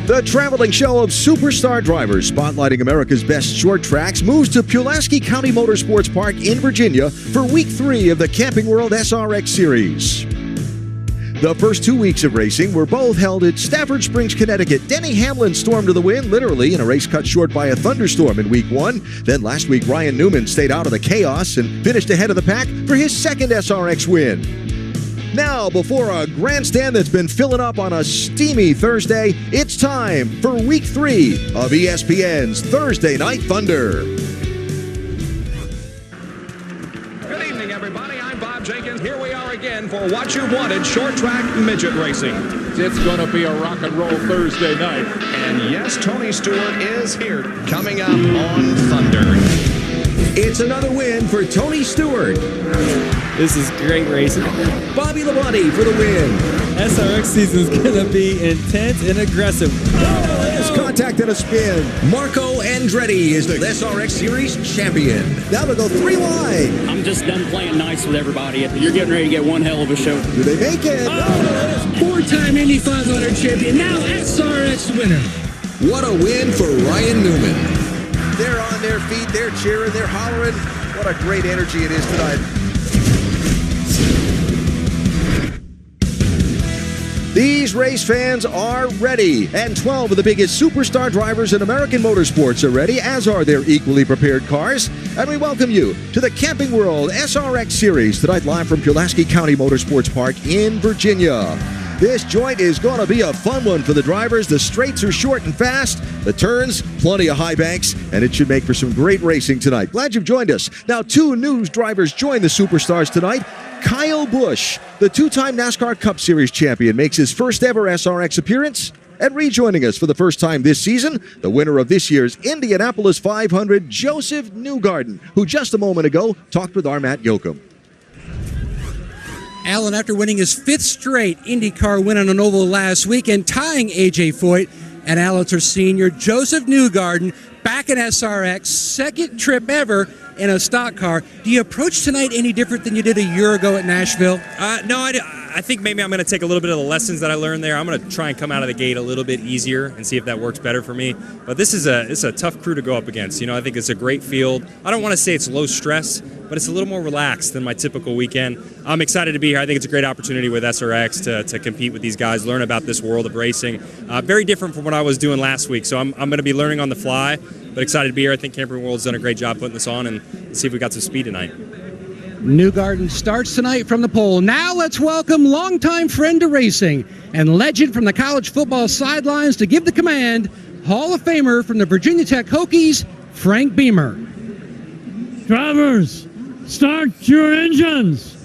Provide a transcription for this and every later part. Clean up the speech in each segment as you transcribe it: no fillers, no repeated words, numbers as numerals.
The traveling show of superstar drivers spotlighting America's best short tracks moves to Pulaski County Motorsports Park in Virginia for Week 3 of the Camping World SRX Series. The first 2 weeks of racing were both held at Stafford Springs, Connecticut. Denny Hamlin stormed to the win, literally, in a race cut short by a thunderstorm in Week 1. Then last week, Ryan Newman stayed out of the chaos and finished ahead of the pack for his second SRX win. Now, before a grandstand that's been filling up on a steamy Thursday, it's time for Week 3 of ESPN's Thursday Night Thunder. Good evening, everybody. I'm Bob Jenkins. Here we are again for what you wanted, short track midget racing. It's going to be a rock and roll Thursday night. And yes, Tony Stewart is here, coming up on Thunder. It's another win for Tony Stewart. This is great racing. Bobby Labonte for the win. SRX season is going to be intense and aggressive. There's contact and a spin. Marco Andretti is the SRX Series champion. Now they'll go 3 wide. I'm just done playing nice with everybody. You're getting ready to get one hell of a show. Do they make it? Four-time Indy 500 champion, now SRX winner. What a win for Ryan Newman. They're on their feet, they're cheering, they're hollering. What a great energy it is tonight. These race fans are ready, and 12 of the biggest superstar drivers in American motorsports are ready, as are their equally prepared cars. And we welcome you to the Camping World SRX Series tonight, live from Pulaski County Motorsports Park in Virginia. This joint is going to be a fun one for the drivers. The straights are short and fast, the turns, plenty of high banks, and it should make for some great racing tonight. Glad you've joined us. Now, 2 new drivers join the superstars tonight. Kyle Busch, the 2-time NASCAR Cup Series champion, makes his first ever SRX appearance. And rejoining us for the first time this season, the winner of this year's Indianapolis 500, Joseph Newgarden, who just a moment ago talked with our Matt Yoakum. Alan, after winning his 5th straight IndyCar win on an oval last week and tying A.J. Foyt and Alatar Sr., Joseph Newgarden back in SRX, second trip ever in a stock car. Do you approach tonight any different than you did a year ago at Nashville? No, I think maybe I'm going to take a little bit of the lessons that I learned there. I'm going to try and come out of the gate a little bit easier and see if that works better for me. But it's a tough crew to go up against. You know, I think it's a great field. I don't want to say it's low stress, but it's a little more relaxed than my typical weekend. I'm excited to be here. I think it's a great opportunity with SRX to compete with these guys, learn about this world of racing. Very different from what I was doing last week, so I'm going to be learning on the fly, but excited to be here. I think Camping World's done a great job putting this on, and let's see if we got some speed tonight. Newgarden starts tonight from the pole. Now let's welcome longtime friend to racing and legend from the college football sidelines to give the command, Hall of Famer from the Virginia Tech Hokies, Frank Beamer. Drivers, start your engines.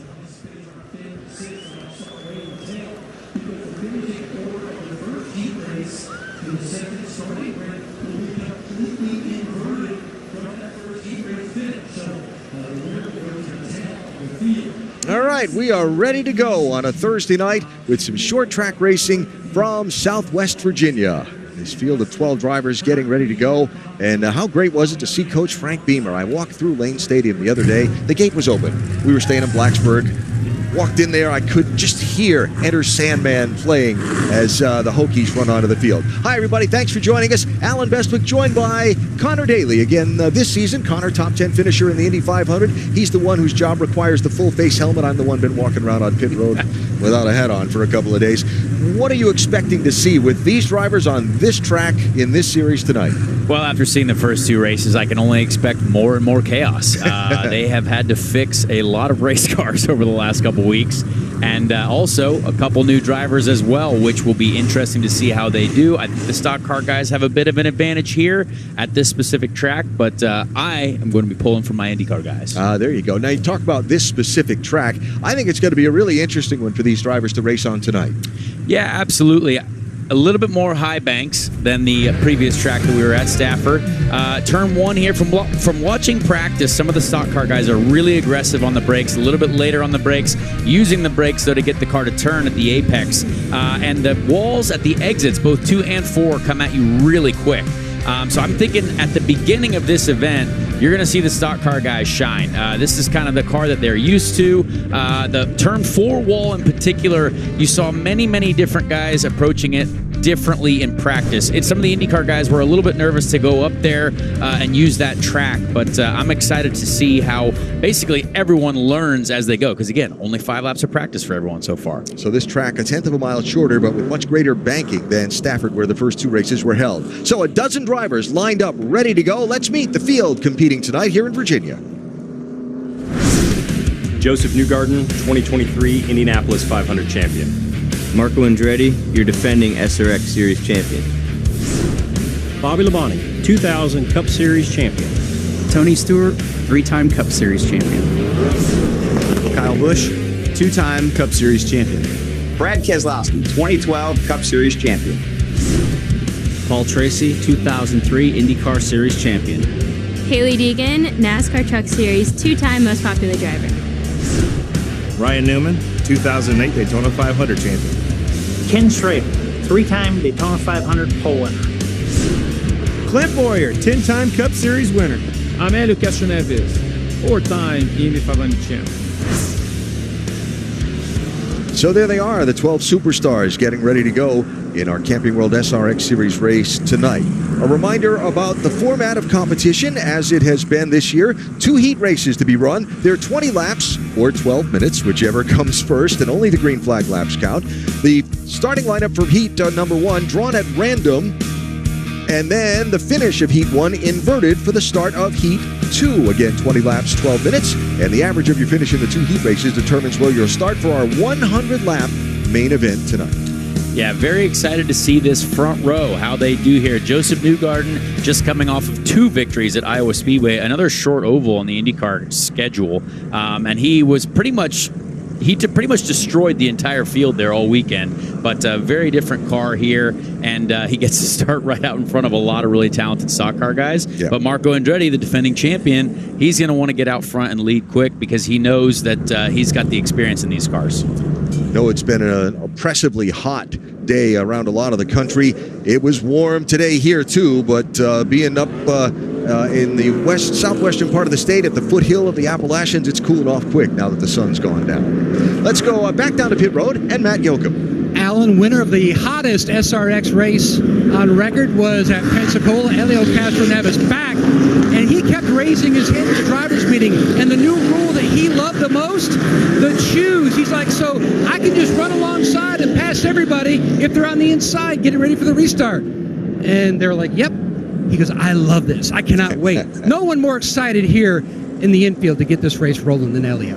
All right, we are ready to go on a Thursday night with some short track racing from Southwest Virginia. This field of 12 drivers getting ready to go. And how great was it to see Coach Frank Beamer? I walked through Lane Stadium the other day. The gate was open. We were staying in Blacksburg. Walked in there, I could just hear Enter Sandman playing as the Hokies run onto the field. Hi, everybody. Thanks for joining us. Alan Bestwick joined by Connor Daly. Again, this season, Connor, top 10 finisher in the Indy 500. He's the one whose job requires the full-face helmet. I'm the one been walking around on pit road without a hat on for a couple of days. What are you expecting to see with these drivers on this track in this series tonight? Well, after seeing the first 2 races, I can only expect more and more chaos. They have had to fix a lot of race cars over the last couple weeks, and also a couple new drivers as well, which will be interesting to see how they do. I think the stock car guys have a bit of an advantage here at this specific track, but I am going to be pulling for my IndyCar guys. There you go. Now, you talk about this specific track. I think it's going to be a really interesting one for these drivers to race on tonight. Yeah, absolutely. A little bit more high banks than the previous track that we were at, Stafford. Turn 1 here, from watching practice, some of the stock car guys are really aggressive on the brakes, a little bit later on the brakes, using the brakes, though, to get the car to turn at the apex. And the walls at the exits, both 2 and 4, come at you really quick. So I'm thinking at the beginning of this event, you're going to see the stock car guys shine. This is kind of the car that they're used to. The turn 4 wall in particular, you saw many, many different guys approaching it differently in practice. Some of the IndyCar guys were a little bit nervous to go up there and use that track, but I'm excited to see how basically everyone learns as they go, because again, only 5 laps of practice for everyone so far. So this track, a 1/10 of a mile shorter, but with much greater banking than Stafford, where the first 2 races were held. So a dozen drivers lined up, ready to go. Let's meet the field competing tonight here in Virginia. Joseph Newgarden, 2023 Indianapolis 500 champion. Marco Andretti, your defending SRX Series champion. Bobby Labonte, 2000 Cup Series champion. Tony Stewart, 3-time Cup Series champion. Kyle Busch, 2-time Cup Series champion. Brad Keselowski, 2012 Cup Series champion. Paul Tracy, 2003 IndyCar Series champion. Haley Deegan, NASCAR Truck Series 2-time most popular driver. Ryan Newman, 2008 Daytona 500 champion. Ken Schrader, 3-time Daytona 500 pole winner. Clint Boyer, 10-time Cup Series winner. Amélio Castro Neves, 4-time Indy 500 champion. So there they are, the 12 superstars getting ready to go in our Camping World SRX Series race tonight. A reminder about the format of competition as it has been this year. 2 heat races to be run. They're 20 laps or 12 minutes, whichever comes first, and only the green flag laps count. The starting lineup for heat number 1 drawn at random, and then the finish of heat 1 inverted for the start of heat 2. Again, 20 laps, 12 minutes, and the average of your finish in the 2 heat races determines where you'll start for our 100-lap main event tonight. Yeah, very excited to see this front row, how they do here. Joseph Newgarden just coming off of 2 victories at Iowa Speedway, another short oval on the IndyCar schedule, and he was pretty much destroyed the entire field there all weekend, but a very different car here, and he gets to start right out in front of a lot of really talented stock car guys. Yeah. But Marco Andretti, the defending champion, he's going to want to get out front and lead quick because he knows that he's got the experience in these cars. No, it's been an oppressively hot day around a lot of the country. It was warm today here too, but being up in the southwestern part of the state at the foothill of the Appalachians, it's cooling off quick now that the sun's gone down. Let's go back down to pit road and Matt Yoakum. Alan, winner of the hottest SRX race on record was at Pensacola. Helio Castroneves back, and he kept raising his hand at the driver's meeting. And the new rule that he loved the most, the choose. He's like, so I can just run alongside and pass everybody if they're on the inside, getting ready for the restart. And they're like, yep. He goes, I love this. I cannot wait. No one more excited here in the infield to get this race rolling than Helio.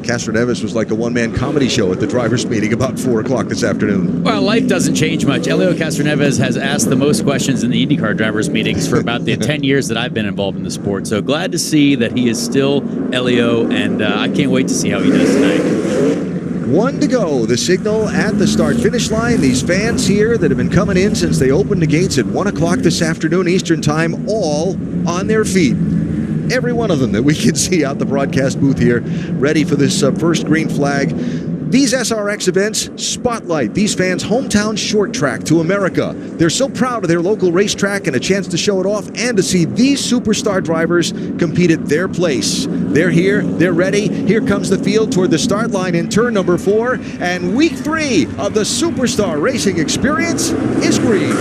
Castroneves was like a one-man comedy show at the driver's meeting about 4 o'clock this afternoon. Well, life doesn't change much. Helio Castroneves has asked the most questions in the IndyCar drivers' meetings for about the 10 years that I've been involved in the sport. So glad to see that he is still Helio, and I can't wait to see how he does tonight. 1 to go, the signal at the start-finish line. These fans here that have been coming in since they opened the gates at 1 o'clock this afternoon Eastern Time, all on their feet. Every one of them that we can see out the broadcast booth here, ready for this first green flag. These SRX events spotlight these fans' hometown short track to America. They're so proud of their local racetrack and a chance to show it off and to see these superstar drivers compete at their place. They're here, they're ready. Here comes the field toward the start line in turn number 4, and week 3 of the Superstar Racing Experience is green.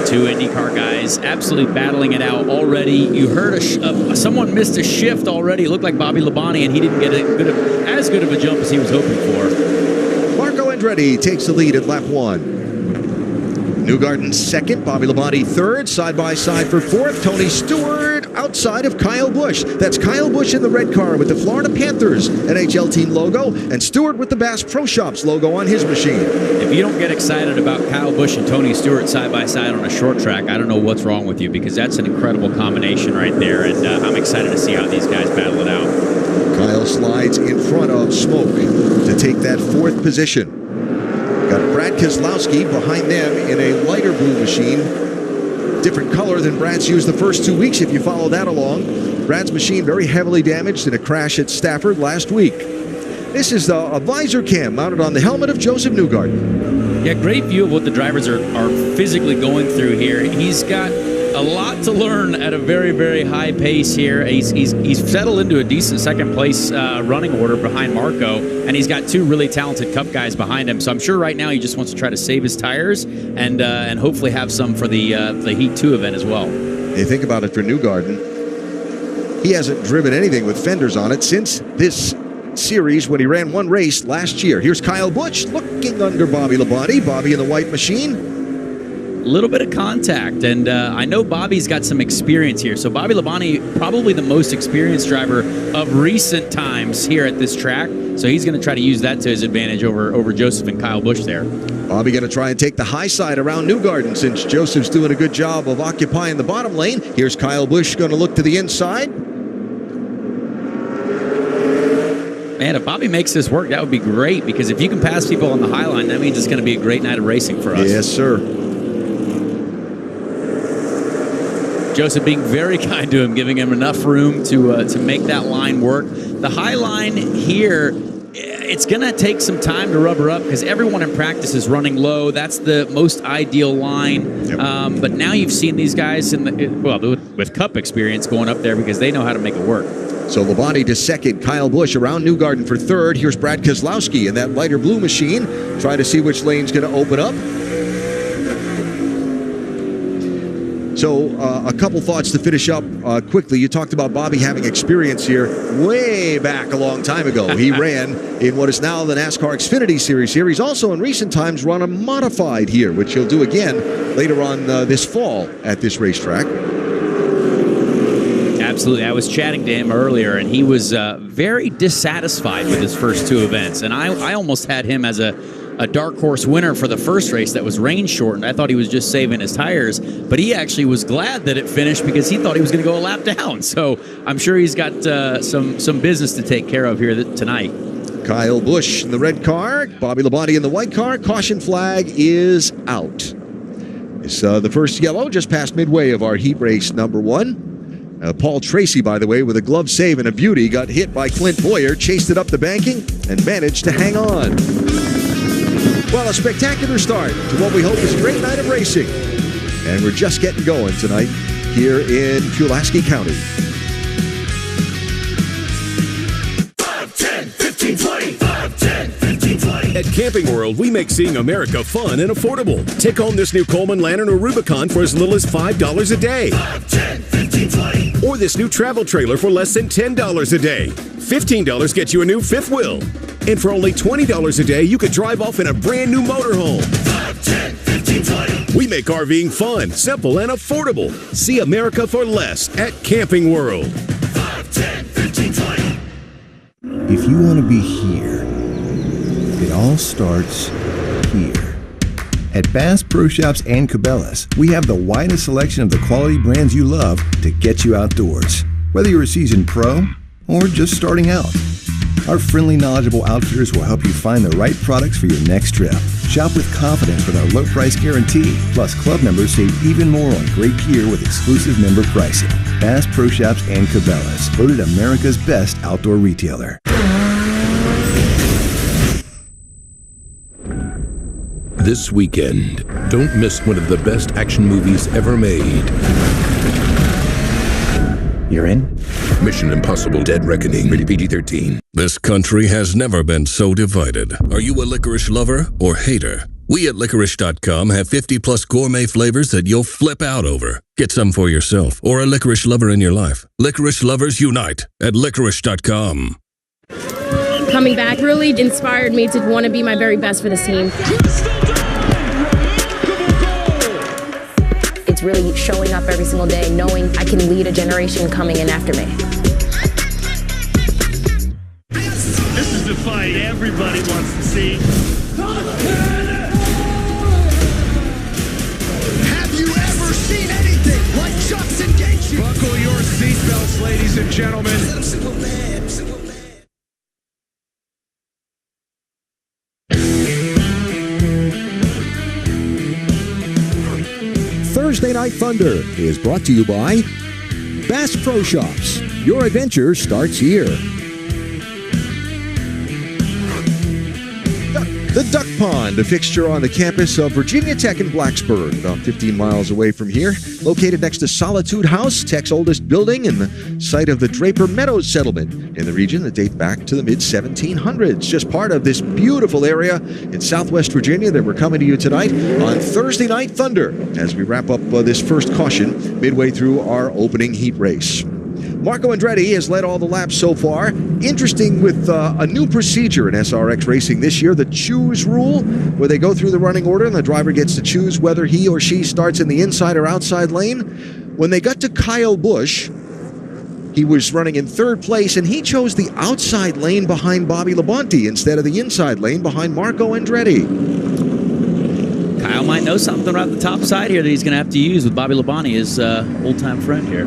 Two IndyCar guys absolutely battling it out already. You heard someone missed a shift already. It looked like Bobby Labonte, and he didn't get as good of a jump as he was hoping for. Marco Andretti takes the lead at lap 1. Newgarden second, Bobby Labonte third, side by side for fourth. Tony Stewart outside of Kyle Busch. That's Kyle Busch in the red car with the Florida Panthers NHL team logo, and Stewart with the Bass Pro Shops logo on his machine. If you don't get excited about Kyle Busch and Tony Stewart side by side on a short track, I don't know what's wrong with you, because that's an incredible combination right there, and I'm excited to see how these guys battle it out. Kyle slides in front of Smoke to take that 4th position. Got Brad Keselowski behind them in a lighter blue machine. Different color than Brad's used the first 2 weeks, if you follow that along. Brad's machine very heavily damaged in a crash at Stafford last week. This is a visor cam mounted on the helmet of Joseph Newgarden. Yeah, great view of what the drivers are physically going through here. He's got a lot to learn at a very, very high pace here. He's settled into a decent second place running order behind Marco, and he's got two really talented Cup guys behind him. So I'm sure right now he just wants to try to save his tires and hopefully have some for the Heat 2 event as well. Hey, think about it for Newgarden. He hasn't driven anything with fenders on it since this series when he ran one race last year. Here's Kyle Busch looking under Bobby Labonte. Bobby in the white machine. A little bit of contact, and I know Bobby's got some experience here. So Bobby Labonte, probably the most experienced driver of recent times here at this track. So he's going to try to use that to his advantage over Joseph and Kyle Busch there. Bobby going to try and take the high side around Newgarden since Joseph's doing a good job of occupying the bottom lane. Here's Kyle Busch going to look to the inside. Man, if Bobby makes this work, that would be great, because if you can pass people on the high line, that means it's going to be a great night of racing for us. Yes, sir. Joseph being very kind to him, giving him enough room to make that line work. The high line here, it's going to take some time to rubber up because everyone in practice is running low. That's the most ideal line. Yep. But now you've seen these guys with Cup experience going up there because they know how to make it work. So Labonte to second, Kyle Busch around Newgarden for third. Here's Brad Keselowski in that lighter blue machine. Try to see which lane's going to open up. So a couple thoughts to finish up quickly. You talked about Bobby having experience here way back a long time ago. He ran in what is now the NASCAR Xfinity Series here. He's also in recent times run a modified here, which he'll do again later on this fall at this racetrack. Absolutely. I was chatting to him earlier, and he was very dissatisfied with his first two events. And I almost had him as a dark horse winner for the first race that was rain shortened. I thought he was just saving his tires, but he actually was glad that it finished because he thought he was going to go a lap down. So I'm sure he's got some business to take care of here tonight. Kyle Busch in the red car, Bobby Labonte in the white car. Caution flag is out. It's the first yellow just past midway of our heat race number one. Paul Tracy, by the way, with a glove save and a beauty, got hit by Clint Boyer, chased it up the banking, and managed to hang on. Well, a spectacular start to what we hope is a great night of racing. And we're just getting going tonight here in Pulaski County. 5, 10, 15, 20. 5, 10, 15, 20. At Camping World, we make seeing America fun and affordable. Take home this new Coleman Lantern or Rubicon for as little as $5 a day. 5, 10, 15, 20. Or this new travel trailer for less than $10 a day. $15 gets you a new fifth wheel. And for only $20 a day, you could drive off in a brand new motorhome. 5, 10, 15, 20. We make RVing fun, simple, and affordable. See America for less at Camping World. 5, 10, 15, 20. If you want to be here, it all starts here. At Bass Pro Shops and Cabela's, we have the widest selection of the quality brands you love to get you outdoors. Whether you're a seasoned pro or just starting out, our friendly, knowledgeable outfitters will help you find the right products for your next trip. Shop with confidence with our low price guarantee. Plus, club members save even more on great gear with exclusive member pricing. Bass Pro Shops and Cabela's, voted America's best outdoor retailer. This weekend, don't miss one of the best action movies ever made. You're in? Mission Impossible: Dead Reckoning, rated PG-13. This country has never been so divided. Are you a licorice lover or hater? We at Licorice.com have 50-plus gourmet flavors that you'll flip out over. Get some for yourself or a licorice lover in your life. Licorice lovers unite at Licorice.com. Coming back really inspired me to want to be my very best for this team. It's really showing up every single day, knowing I can lead a generation coming in after me. This is the fight everybody wants to see. Have you ever seen anything like Chuck's engagement? Buckle your seatbelts, ladies and gentlemen. Simple man, simple man. Thursday Night Thunder is brought to you by Bass Pro Shops. Your adventure starts here. The Duck Pond, a fixture on the campus of Virginia Tech in Blacksburg, about 15 miles away from here. Located next to Solitude House, Tech's oldest building, and the site of the Draper Meadows settlement in the region that date back to the mid-1700s. Just part of this beautiful area in Southwest Virginia that we're coming to you tonight on Thursday Night Thunder as we wrap up this first caution midway through our opening heat race. Marco Andretti has led all the laps so far. Interesting with a new procedure in SRX racing this year, the choose rule, where they go through the running order and the driver gets to choose whether he or she starts in the inside or outside lane. When they got to Kyle Busch, he was running in third place, and he chose the outside lane behind Bobby Labonte instead of the inside lane behind Marco Andretti. Kyle might know something around the top side here that he's going to have to use with Bobby Labonte, his old-time friend here.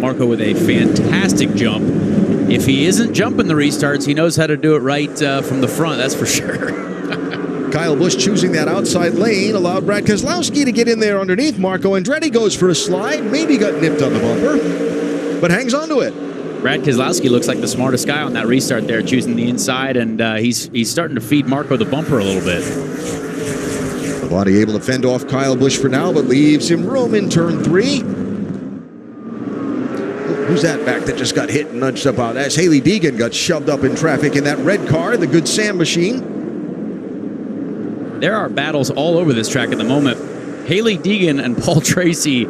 Marco with a fantastic jump. If he isn't jumping the restarts, he knows how to do it right from the front, that's for sure. Kyle Busch choosing that outside lane allowed Brad Keselowski to get in there underneath. Marco Andretti goes for a slide, maybe got nipped on the bumper, but hangs on to it. Brad Keselowski looks like the smartest guy on that restart there, choosing the inside, and he's starting to feed Marco the bumper a little bit. Labonte able to fend off Kyle Busch for now, but leaves him room in turn 3. Who's that back that just got hit and nudged up out? That's Haley Deegan, got shoved up in traffic in that red car, the Good Sam machine. There are battles all over this track at the moment. Haley Deegan and Paul Tracy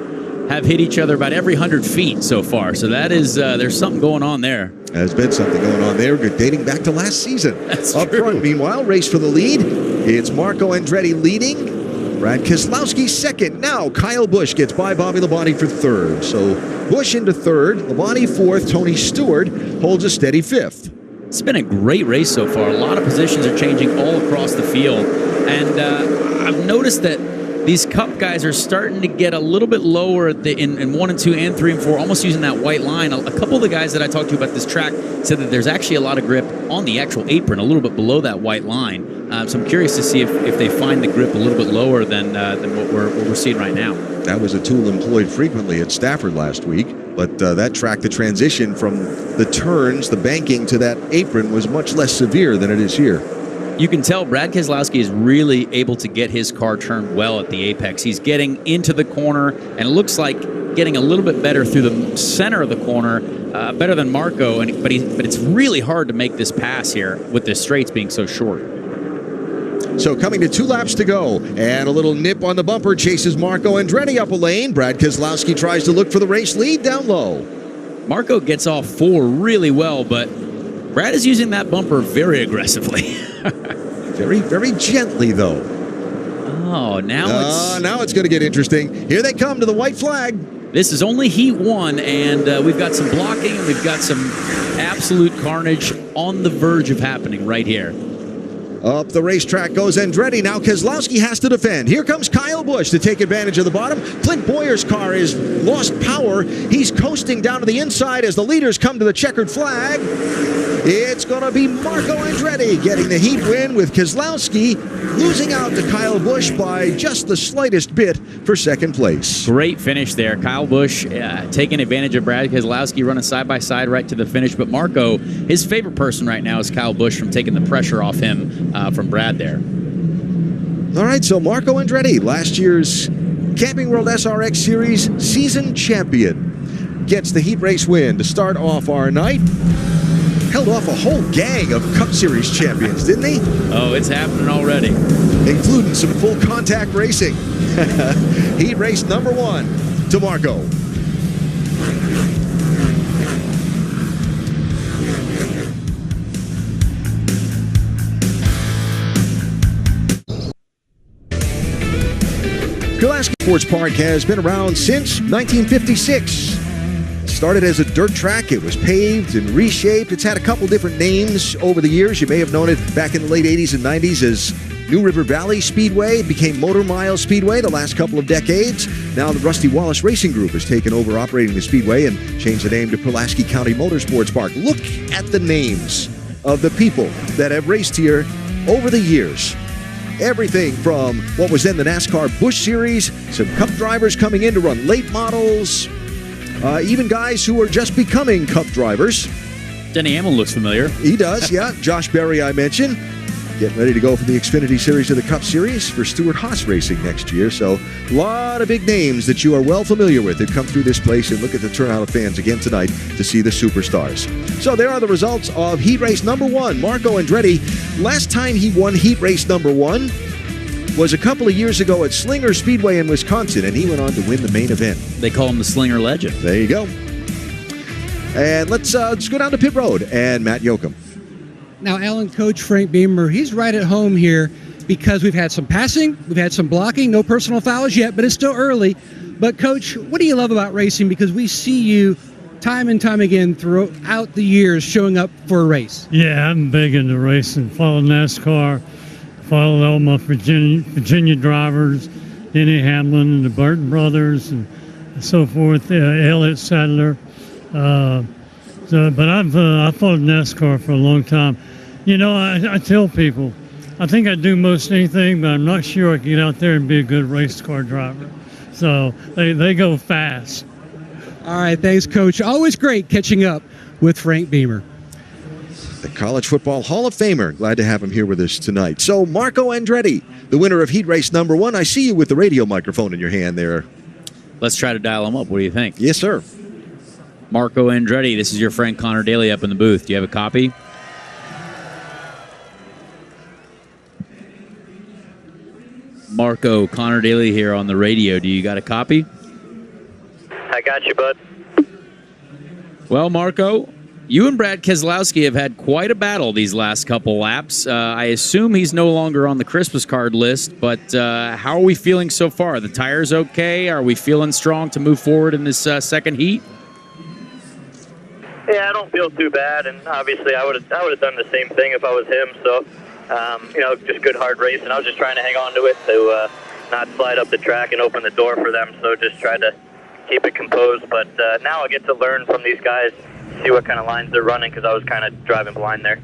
have hit each other about every 100 feet so far. So that is, there's something going on there. There's been something going on there, dating back to last season. That's up true. Front, meanwhile, race for the lead. It's Marco Andretti leading. Brad Keselowski second. Now Kyle Busch gets by Bobby Labonte for third. So Busch into third, Labonte fourth, Tony Stewart holds a steady fifth. It's been a great race so far. A lot of positions are changing all across the field. And I've noticed that these Cup guys are starting to get a little bit lower in 1 and 2 and 3 and 4, almost using that white line. A couple of the guys that I talked to about this track said that there's actually a lot of grip on the actual apron, a little bit below that white line. So I'm curious to see if they find the grip a little bit lower than what we're seeing right now. That was a tool employed frequently at Stafford last week, but that track, the transition from the turns, the banking to that apron was much less severe than it is here. You can tell Brad Keselowski is really able to get his car turned well at the apex. He's getting into the corner, and it looks like getting a little bit better through the center of the corner, better than Marco. But it's really hard to make this pass here with the straights being so short. So coming to 2 laps to go, and a little nip on the bumper chases Marco Andretti up a lane. Brad Keselowski tries to look for the race lead down low. Marco gets off 4 really well, but Brad is using that bumper very aggressively. Very, very gently, though. Oh, now it's going to get interesting. Here they come to the white flag. This is only Heat 1, and we've got some blocking, and we've got some absolute carnage on the verge of happening right here. Up the racetrack goes Andretti. Now Keselowski has to defend. Here comes Kyle Busch to take advantage of the bottom. Clint Boyer's car has lost power. He's coasting down to the inside as the leaders come to the checkered flag. It's going to be Marco Andretti getting the heat win, with Keselowski losing out to Kyle Busch by just the slightest bit for second place. Great finish there. Kyle Busch taking advantage of Brad Keselowski, running side by side right to the finish. But Marco, his favorite person right now is Kyle Busch, from taking the pressure off him from Brad there. All right, so Marco Andretti, last year's Camping World SRX Series season champion, gets the heat race win to start off our night. Held off a whole gang of Cup Series champions, didn't he? Oh, it's happening already. Including some full contact racing. Heat race number 1 to Marco. Pulaski Sports Park has been around since 1956. Started as a dirt track. It was paved and reshaped. It's had a couple different names over the years. You may have known it back in the late 80s and 90s as New River Valley Speedway. It became Motor Mile Speedway the last couple of decades. Now the Rusty Wallace Racing Group has taken over operating the speedway and changed the name to Pulaski County Motorsports Park. Look at the names of the people that have raced here over the years. Everything from what was then the NASCAR Busch Series, some Cup drivers coming in to run late models, even guys who are just becoming Cup drivers. Denny Hamlin looks familiar. He does, yeah. Josh Berry, I mentioned. Getting ready to go for the Xfinity Series of the Cup Series for Stewart Haas Racing next year. So a lot of big names that you are well familiar with that come through this place, and look at the turnout of fans again tonight to see the superstars. So there are the results of heat race number 1. Marco Andretti, last time he won heat race number 1 was a couple of years ago at Slinger Speedway in Wisconsin, and he went on to win the main event. They call him the Slinger Legend. There you go. And let's go down to pit road and Matt Yoakum. Now, Alan, Coach Frank Beamer, he's right at home here because we've had some passing, we've had some blocking, no personal fouls yet, but it's still early. But, Coach, what do you love about racing? Because we see you time and time again throughout the years showing up for a race. Yeah, I'm big into racing. Follow NASCAR, follow all my Virginia drivers, Denny Hamlin and the Burton brothers and so forth, Elliott Sadler. But I followed NASCAR for a long time. You know, I tell people, I think I do most anything, but I'm not sure I can get out there and be a good race car driver. So they go fast. All right, thanks, Coach. Always great catching up with Frank Beamer. The College Football Hall of Famer. Glad to have him here with us tonight. So, Marco Andretti, the winner of heat race number 1. I see you with the radio microphone in your hand there. Let's try to dial him up. What do you think? Yes, sir. Marco Andretti, this is your friend Connor Daly up in the booth. Do you have a copy? Marco, Connor Daly here on the radio. Do you got a copy? I got you, bud. Well, Marco, you and Brad Keselowski have had quite a battle these last couple laps. I assume he's no longer on the Christmas card list, but how are we feeling so far? The tires okay? Are we feeling strong to move forward in this second heat? Yeah, I don't feel too bad, and obviously I would have done the same thing if I was him. So, just good hard race, and I was just trying to hang on to it to not slide up the track and open the door for them. So just try to keep it composed. But now I get to learn from these guys, see what kind of lines they're running, because I was kind of driving blind there.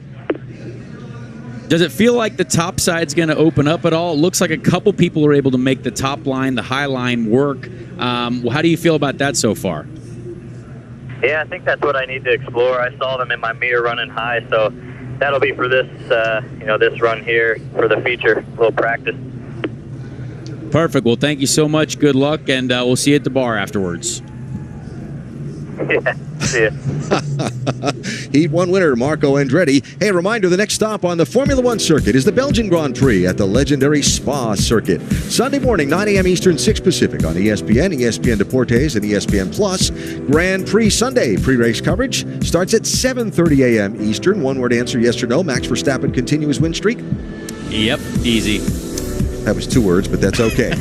Does it feel like the top side's going to open up at all? It looks like a couple people are able to make the top line, the high line work. How do you feel about that so far? Yeah, I think that's what I need to explore. I saw them in my mirror running high, so that'll be for this, this run here for the feature, a little practice. Perfect. Well, thank you so much. Good luck, and we'll see you at the bar afterwards. Yeah, see ya. Heat 1 winner, Marco Andretti. Hey, a reminder, the next stop on the Formula One circuit is the Belgian Grand Prix at the legendary Spa circuit. Sunday morning, 9 a.m. Eastern, 6 Pacific on ESPN, ESPN Deportes, and ESPN Plus. Grand Prix Sunday pre-race coverage starts at 7:30 a.m. Eastern. One-word answer, yes or no. Max Verstappen continue his win streak? Yep, easy. That was 2 words, but that's okay.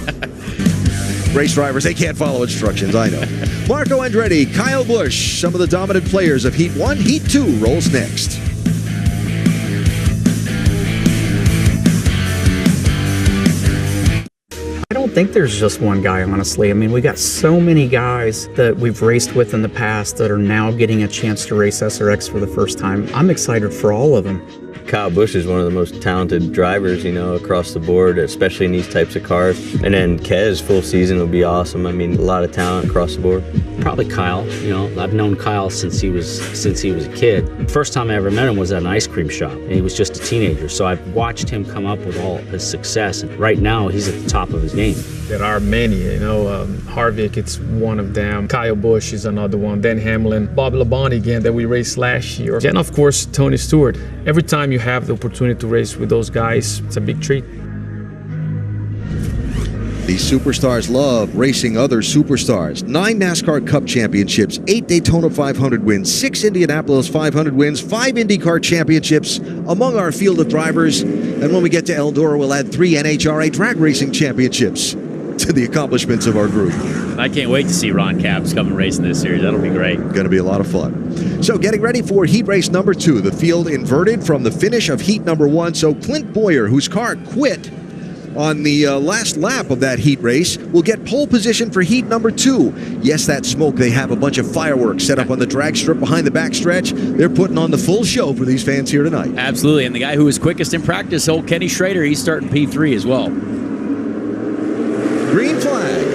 Race drivers, they can't follow instructions, I know. Marco Andretti, Kyle Busch, some of the dominant players of Heat 1. Heat 2 rolls next. I don't think there's just one guy, honestly. I mean, we got so many guys that we've raced with in the past that are now getting a chance to race SRX for the first time. I'm excited for all of them. Kyle Busch is one of the most talented drivers, across the board, especially in these types of cars. And then Kez, full season will be awesome. I mean, a lot of talent across the board. Probably Kyle. I've known Kyle since he was a kid. First time I ever met him was at an ice cream shop, and he was just a teenager. So I've watched him come up with all his success, and right now he's at the top of his game. There are many, Harvick, it's one of them. Kyle Busch is another one. Dan Hamlin, Bobby Labonte again that we raced last year. And of course, Tony Stewart. Every time you have the opportunity to race with those guys, it's a big treat. These superstars love racing other superstars. 9 NASCAR Cup championships, 8 Daytona 500 wins, 6 Indianapolis 500 wins, 5 IndyCar championships among our field of drivers. And when we get to Eldora, we'll add 3 NHRA drag racing championships to the accomplishments of our group. I can't wait to see Ron Capps come and race in this series. That'll be great. Going to be a lot of fun. So getting ready for heat race number 2. The field inverted from the finish of heat number 1. So Clint Boyer, whose car quit on the last lap of that heat race, will get pole position for heat number 2. Yes, that smoke, they have a bunch of fireworks set up on the drag strip behind the backstretch. They're putting on the full show for these fans here tonight. Absolutely, and the guy who was quickest in practice, old Kenny Schrader, he's starting P3 as well. Green flag.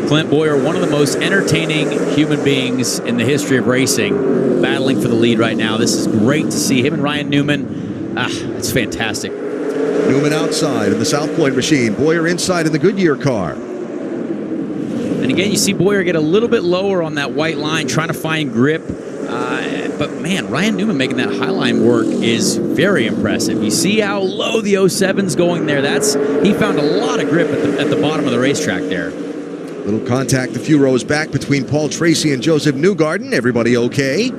Clint Bowyer, one of the most entertaining human beings in the history of racing, battling for the lead right now. This is great to see him and Ryan Newman. It's fantastic. Newman outside in the South Point machine. Bowyer inside in the Goodyear car. And again, you see Bowyer get a little bit lower on that white line, trying to find grip. But man, Ryan Newman making that high line work is very impressive. You see how low the 07's going there. He found a lot of grip at the bottom of the racetrack there. Little contact a few rows back between Paul Tracy and Joseph Newgarden. Everybody okay?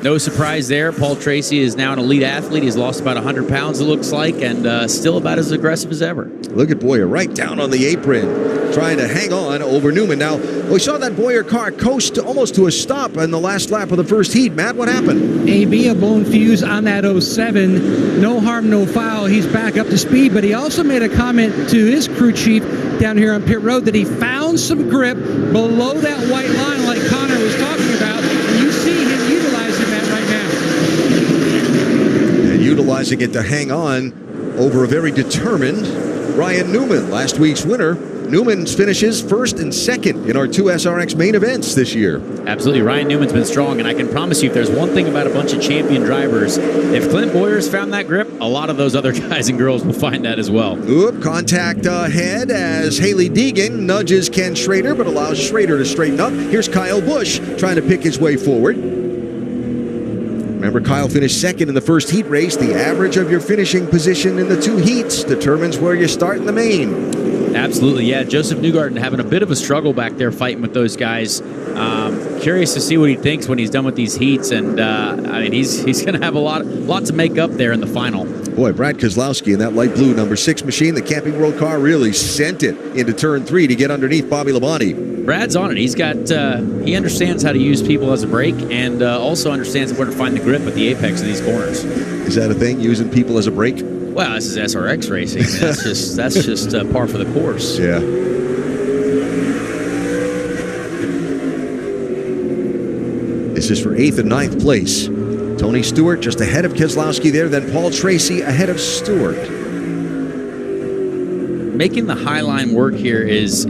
No surprise there. Paul Tracy is now an elite athlete. He's lost about 100 pounds, it looks like, and still about as aggressive as ever. Look at Bowyer right down on the apron, trying to hang on over Newman. Now, we saw that Bowyer car coast almost to a stop in the last lap of the first heat. Matt, what happened? AB, a blown fuse on that 07. No harm, no foul. He's back up to speed, but he also made a comment to his crew chief down here on pit road that he found some grip below that white line like Connor was talking about. And you see him utilizing that right now. And utilizing it to hang on over a very determined Ryan Newman, last week's winner. Newman finishes first and second in our 2 SRX main events this year. Absolutely. Ryan Newman's been strong, and I can promise you if there's one thing about a bunch of champion drivers, if Clint Bowyer's found that grip, a lot of those other guys and girls will find that as well. Oop, contact ahead as Haley Deegan nudges Ken Schrader, but allows Schrader to straighten up. Here's Kyle Busch trying to pick his way forward. Remember, Kyle finished second in the first heat race. The average of your finishing position in the 2 heats determines where you start in the main. Absolutely, yeah. Joseph Newgarden having a bit of a struggle back there fighting with those guys. Curious to see what he thinks when he's done with these heats, and I mean, he's going to have a lot to make up there in the final. Boy, Brad Kozlowski in that light blue number 6 machine, the Camping World car, really sent it into turn 3 to get underneath Bobby Labonte. Brad's on it. He's got he understands how to use people as a brake, and also understands where to find the grip at the apex of these corners. Is that a thing, using people as a brake? Well, this is SRX racing. That's just par for the course. Yeah. This is for 8th and 9th place. Tony Stewart just ahead of Keselowski there, then Paul Tracy ahead of Stewart. Making the high line work here is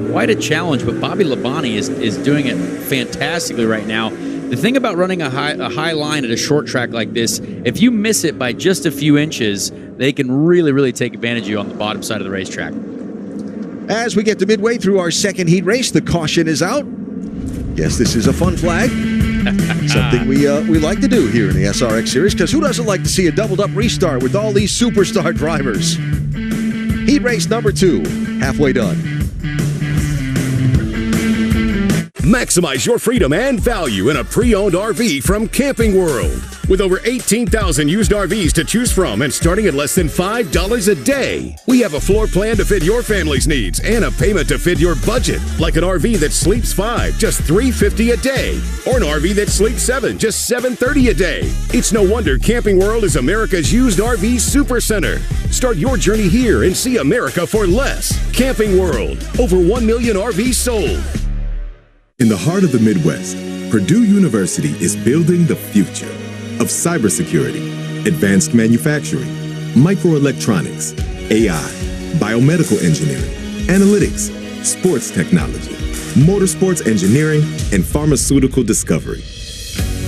quite a challenge, but Bobby Labonte is doing it fantastically right now. The thing about running a high line at a short track like this, if you miss it by just a few inches, they can really, really take advantage of you on the bottom side of the racetrack. As we get to midway through our second heat race, the caution is out. Yes, this is a fun flag. Something we like to do here in the SRX Series, because who doesn't like to see a doubled-up restart with all these superstar drivers? Heat race number 2, halfway done. Maximize your freedom and value in a pre-owned RV from Camping World. With over 18,000 used RVs to choose from and starting at less than $5 a day. We have a floor plan to fit your family's needs and a payment to fit your budget. Like an RV that sleeps 5, just $350 a day. Or an RV that sleeps 7, just $730 a day. It's no wonder Camping World is America's used RV supercenter. Start your journey here and see America for less. Camping World. Over 1 million RVs sold. In the heart of the Midwest, Purdue University is building the future of cybersecurity, advanced manufacturing, microelectronics, AI, biomedical engineering, analytics, sports technology, motorsports engineering, and pharmaceutical discovery.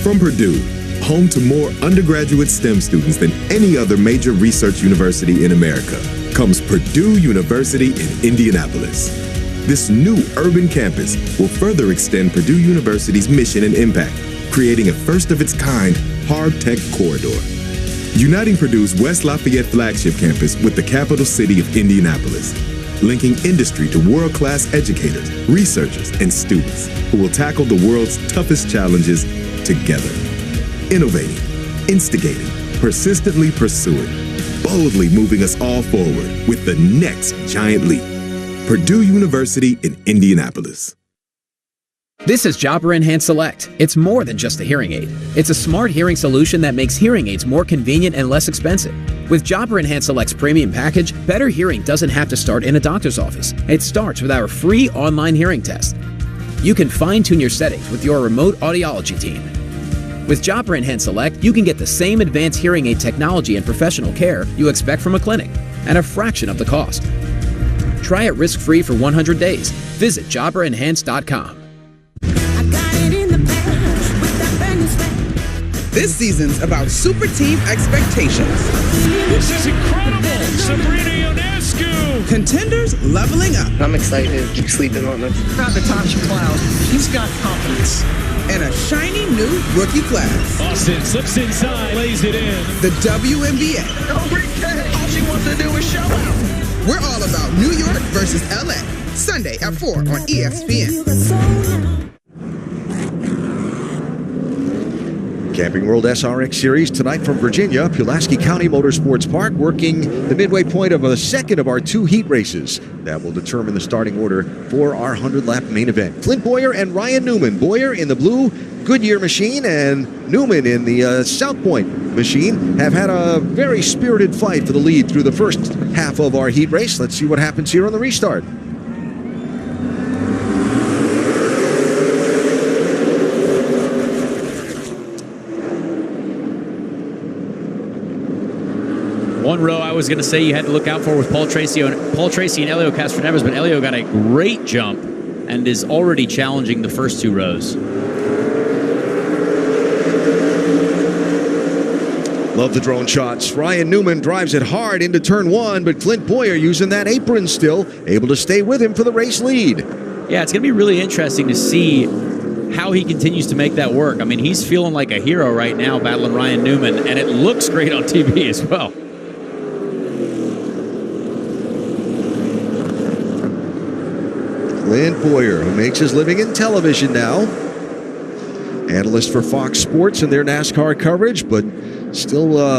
From Purdue, home to more undergraduate STEM students than any other major research university in America, comes Purdue University in Indianapolis. This new urban campus will further extend Purdue University's mission and impact, creating a first-of-its-kind hard tech corridor. Uniting Purdue's West Lafayette flagship campus with the capital city of Indianapolis, linking industry to world-class educators, researchers, and students who will tackle the world's toughest challenges together. Innovating, instigating, persistently pursuing, boldly moving us all forward with the next giant leap. Purdue University in Indianapolis. This is Jobber Enhance Select. It's more than just a hearing aid. It's a smart hearing solution that makes hearing aids more convenient and less expensive. With Jobber Enhance Select's premium package, better hearing doesn't have to start in a doctor's office. It starts with our free online hearing test. You can fine-tune your settings with your remote audiology team. With Jobber Enhance Select, you can get the same advanced hearing aid technology and professional care you expect from a clinic at a fraction of the cost. Try it risk-free for 100 days. Visit JobberEnhance.com. This season's about super team expectations. This is incredible! Sabrina Ionescu! Contenders leveling up. I'm excited to keep sleeping on them. Not Natasha Cloud. She's got confidence. And a shiny new rookie class. Austin slips inside, lays it in. The WNBA. All she wants to do is show out. We're all about New York versus LA. Sunday at 4 on ESPN. Camping World SRX Series tonight from Virginia, Pulaski County Motorsports Park, working the midway point of a second of our 2 heat races that will determine the starting order for our 100-lap main event. Clint Bowyer and Ryan Newman. Bowyer in the blue Goodyear machine and Newman in the South Point machine have had a very spirited fight for the lead through the first half of our heat race. Let's see what happens here on the restart. One row I was going to say you had to look out for with Paul Tracy and Elio Castroneves, but Elio got a great jump and is already challenging the first 2 rows. Love the drone shots. Ryan Newman drives it hard into turn 1, but Clint Bowyer using that apron still, able to stay with him for the race lead. Yeah, it's going to be really interesting to see how he continues to make that work. I mean, he's feeling like a hero right now battling Ryan Newman, and it looks great on TV as well. Clint Bowyer, who makes his living in television now. Analyst for Fox Sports and their NASCAR coverage, but still loves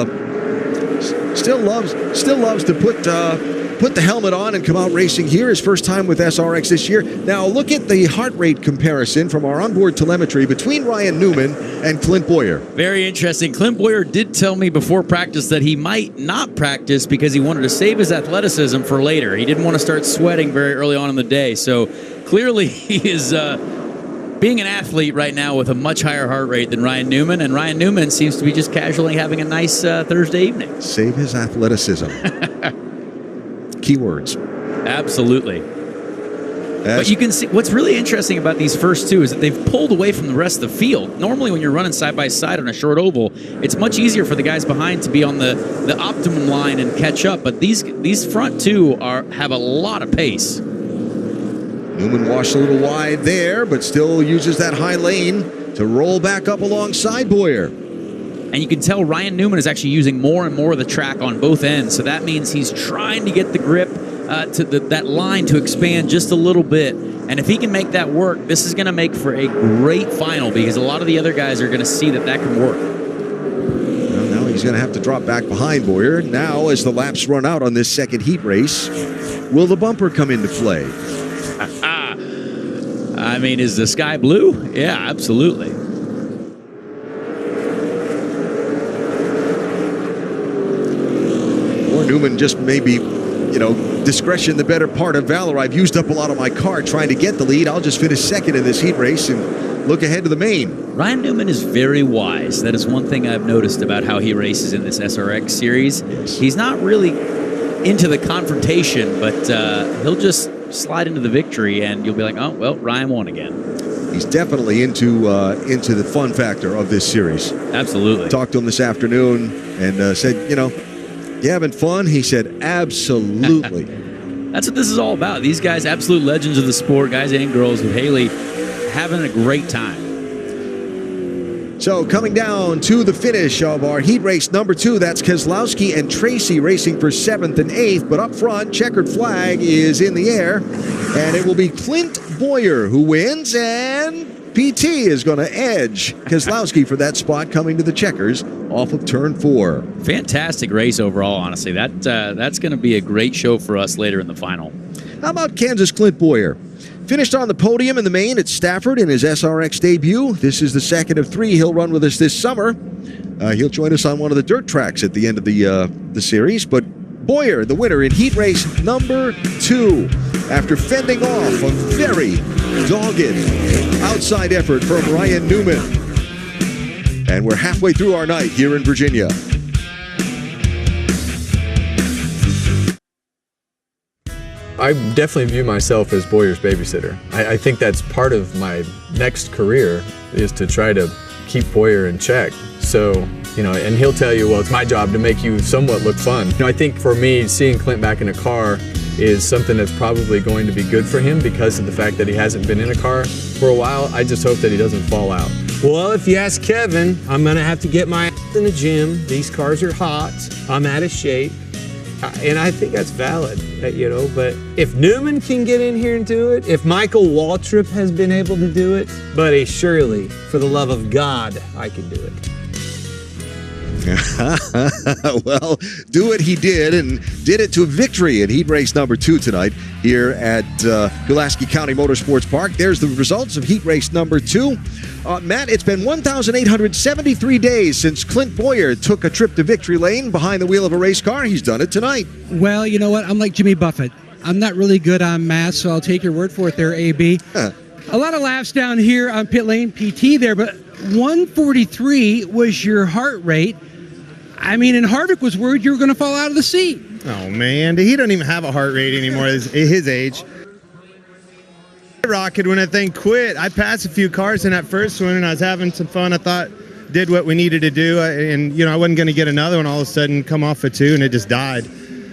to put the helmet on and come out racing here. His first time with SRX this year. Now look at the heart rate comparison from our onboard telemetry between Ryan Newman and Clint Bowyer. Very interesting. Clint Bowyer did tell me before practice that he might not practice because he wanted to save his athleticism for later. He didn't want to start sweating very early on in the day. So clearly he is being an athlete right now with a much higher heart rate than Ryan Newman, and Ryan Newman seems to be just casually having a nice Thursday evening. Save his athleticism. Keywords. Absolutely. But you can see what's really interesting about these first 2 is that they've pulled away from the rest of the field. Normally when you're running side by side on a short oval, it's much easier for the guys behind to be on the optimum line and catch up, but these front 2 have a lot of pace. Newman washed a little wide there, but still uses that high lane to roll back up alongside Bowyer. And you can tell Ryan Newman is actually using more and more of the track on both ends, so that means he's trying to get the grip to that line to expand just a little bit. And if he can make that work, this is going to make for a great final because a lot of the other guys are going to see that can work. Well, now he's going to have to drop back behind Bowyer. Now, as the laps run out on this second heat race, will the bumper come into play? I mean, is the sky blue? Yeah, absolutely. Or Newman just maybe, discretion the better part of valor. I've used up a lot of my car trying to get the lead. I'll just finish second in this heat race and look ahead to the main. Ryan Newman is very wise. That is one thing I've noticed about how he races in this SRX series. He's not really into the confrontation, but he'll just slide into the victory, and you'll be like, oh, well, Ryan won again. He's definitely into the fun factor of this series. Absolutely. Talked to him this afternoon and said, you having fun? He said, absolutely. That's what this is all about. These guys, absolute legends of the sport, guys and girls with Haley, having a great time. So coming down to the finish of our heat race number 2, that's Keselowski and Tracy racing for 7th and 8th. But up front, checkered flag is in the air, and it will be Clint Bowyer who wins, and PT is going to edge Keselowski for that spot coming to the checkers off of turn 4. Fantastic race overall, honestly. That's going to be a great show for us later in the final. How about Kansas Clint Bowyer? Finished on the podium in the main at Stafford in his SRX debut. This is the second of 3 he'll run with us this summer. He'll join us on one of the dirt tracks at the end of the series. But Bowyer, the winner in heat race number 2, after fending off a very dogged outside effort from Ryan Newman. And we're halfway through our night here in Virginia. I definitely view myself as Boyer's babysitter. I think that's part of my next career is to try to keep Boyer in check. So, you know, and he'll tell you, well, it's my job to make you somewhat look fun. You know, I think for me, seeing Clint back in a car is something that's probably going to be good for him because of the fact that he hasn't been in a car for a while. I just hope that he doesn't fall out. Well, if you ask Kevin, I'm going to have to get my ass in the gym. These cars are hot. I'm out of shape. And I think that's valid, you know, but if Newman can get in here and do it, if Michael Waltrip has been able to do it, buddy, surely, for the love of God, I can do it. Well, do it he did, and did it to victory in heat race number 2 tonight here at Pulaski County Motorsports Park. There's the results of heat race number 2. Matt, it's been 1,873 days since Clint Boyer took a trip to victory lane behind the wheel of a race car. He's done it tonight. Well, you know what? I'm like Jimmy Buffett. I'm not really good on math, so I'll take your word for it there, AB. A lot of laps down here on pit lane PT there, but 143 was your heart rate. I mean, and Harvick was worried you were going to fall out of the seat. Oh, man. He don't even have a heart rate anymore at his age. I rocketed when that thing quit. I passed a few cars in that first one, and I was having some fun. I thought, did what we needed to do, and, you know, I wasn't going to get another one. All of a sudden, come off a 2, and it just died.